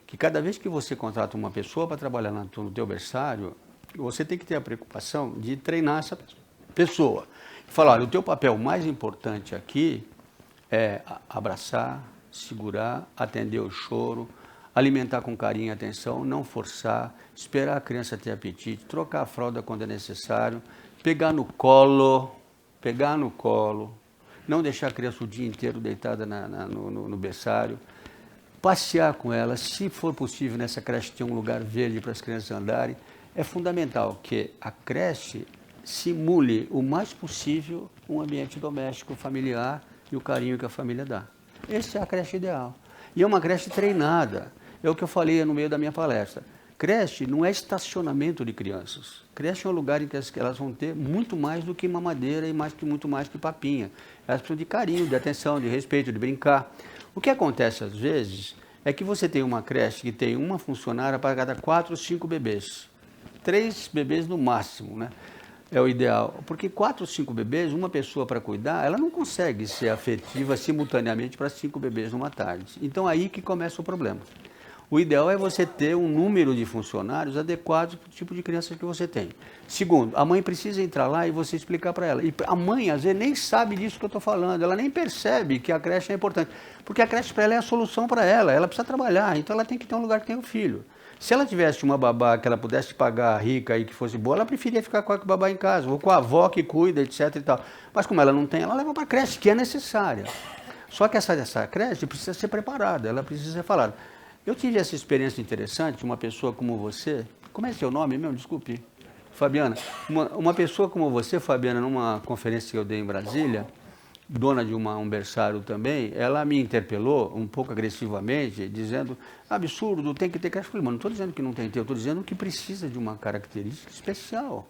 que cada vez que você contrata uma pessoa para trabalhar no teu berçário, você tem que ter a preocupação de treinar essa pessoa. Falar, olha, o teu papel mais importante aqui é abraçar, segurar, atender o choro, alimentar com carinho e atenção, não forçar, esperar a criança ter apetite, trocar a fralda quando é necessário, pegar no colo, não deixar a criança o dia inteiro deitada no berçário, passear com ela, se for possível nessa creche ter um lugar verde para as crianças andarem. É fundamental que a creche simule o mais possível um ambiente doméstico, familiar e o carinho que a família dá. Essa é a creche ideal. E é uma creche treinada. É o que eu falei no meio da minha palestra. Creche não é estacionamento de crianças. Creche é um lugar em que elas vão ter muito mais do que mamadeira e muito mais que papinha. Elas precisam de carinho, de atenção, de respeito, de brincar. O que acontece às vezes é que você tem uma creche que tem uma funcionária para cada 4 ou 5 bebês. 3 bebês no máximo, né? É o ideal. Porque 4 ou 5 bebês, uma pessoa para cuidar, ela não consegue ser afetiva simultaneamente para 5 bebês numa tarde. Então aí que começa o problema. O ideal é você ter um número de funcionários adequados para o tipo de criança que você tem. Segundo, a mãe precisa entrar lá e você explicar para ela. E a mãe, às vezes, nem sabe disso que eu estou falando, ela nem percebe que a creche é importante. Porque a creche para ela é a solução para ela precisa trabalhar, então ela tem que ter um lugar que tenha o filho. Se ela tivesse uma babá que ela pudesse pagar rica e que fosse boa, ela preferia ficar com a babá em casa, ou com a avó que cuida, etc. e tal. Mas como ela não tem, ela leva para a creche, que é necessária. Só que essa creche precisa ser preparada, ela precisa ser falada. Eu tive essa experiência interessante, uma pessoa como você, como é seu nome mesmo? Desculpe, Fabiana. Uma pessoa como você, Fabiana, numa conferência que eu dei em Brasília, dona de um berçário também, ela me interpelou um pouco agressivamente, dizendo, absurdo, tem que ter creche. Eu falei, mano, não estou dizendo que não tem que ter, eu estou dizendo que precisa de uma característica especial.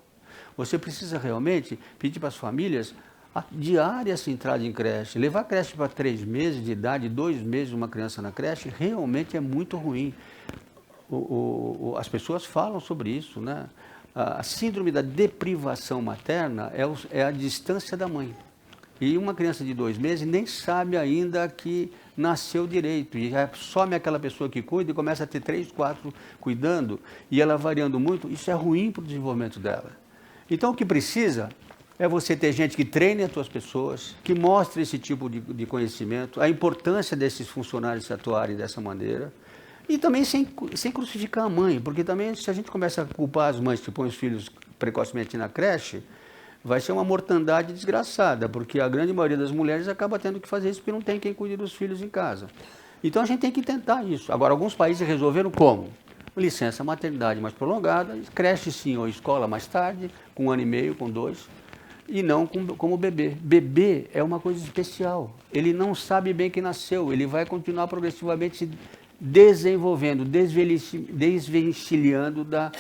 Você precisa realmente pedir para as famílias a diária essa entrada em creche. Levar a creche para 3 meses de idade, 2 meses uma criança na creche, realmente é muito ruim. As pessoas falam sobre isso, né? A síndrome da deprivação materna é a distância da mãe. E uma criança de 2 meses nem sabe ainda que nasceu direito. E some aquela pessoa que cuida e começa a ter 3, 4 cuidando, e ela variando muito, isso é ruim para o desenvolvimento dela. Então o que precisa é você ter gente que treine as suas pessoas, que mostre esse tipo de conhecimento, a importância desses funcionários atuarem dessa maneira, e também sem crucificar a mãe, porque também se a gente começa a culpar as mães que põem os filhos precocemente na creche, vai ser uma mortandade desgraçada, porque a grande maioria das mulheres acaba tendo que fazer isso porque não tem quem cuide dos filhos em casa. Então a gente tem que tentar isso. Agora, alguns países resolveram como? Licença maternidade mais prolongada, creche sim ou escola mais tarde, com 1 ano e meio, com 2, e não como bebê. Bebê é uma coisa especial. Ele não sabe bem que nasceu, ele vai continuar progressivamente se desenvolvendo, desvencilhando da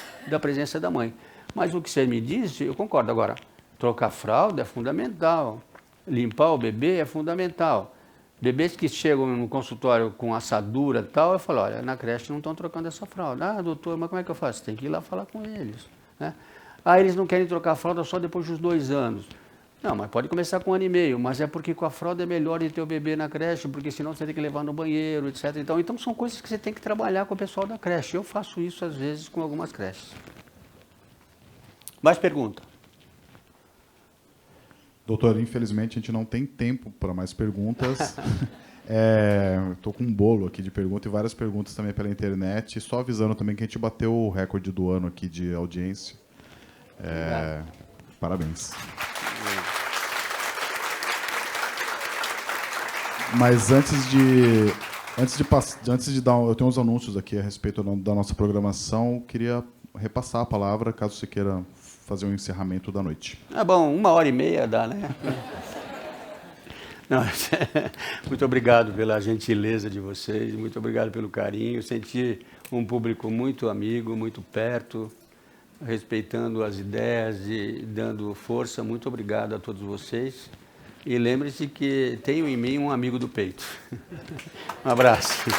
presença da mãe. Mas o que você me disse, eu concordo. Agora, trocar fralda é fundamental, limpar o bebê é fundamental. Bebês que chegam no consultório com assadura e tal, eu falo, olha, na creche não estão trocando essa fralda. Ah, doutor, mas como é que eu faço? Tem que ir lá falar com eles, né? Ah, eles não querem trocar a fralda só depois dos 2 anos. Não, mas pode começar com 1 ano e meio, mas é porque com a fralda é melhor de ter o bebê na creche, porque senão você tem que levar no banheiro, etc. Então são coisas que você tem que trabalhar com o pessoal da creche. Eu faço isso às vezes com algumas creches. Mais pergunta? Doutor, infelizmente a gente não tem tempo para mais perguntas. Estou com um bolo aqui de perguntas e várias perguntas também pela internet. Só avisando também que a gente bateu o recorde do ano aqui de audiência. Parabéns. Mas antes de dar, eu tenho uns anúncios aqui a respeito da nossa programação. Queria repassar a palavra, caso você queira fazer um encerramento da noite. Ah, bom, 1h30 dá, né? Não, muito obrigado pela gentileza de vocês, muito obrigado pelo carinho. Senti um público muito amigo, muito perto, respeitando as ideias e dando força. Muito obrigado a todos vocês. E lembre-se que tenho em mim um amigo do peito. Um abraço.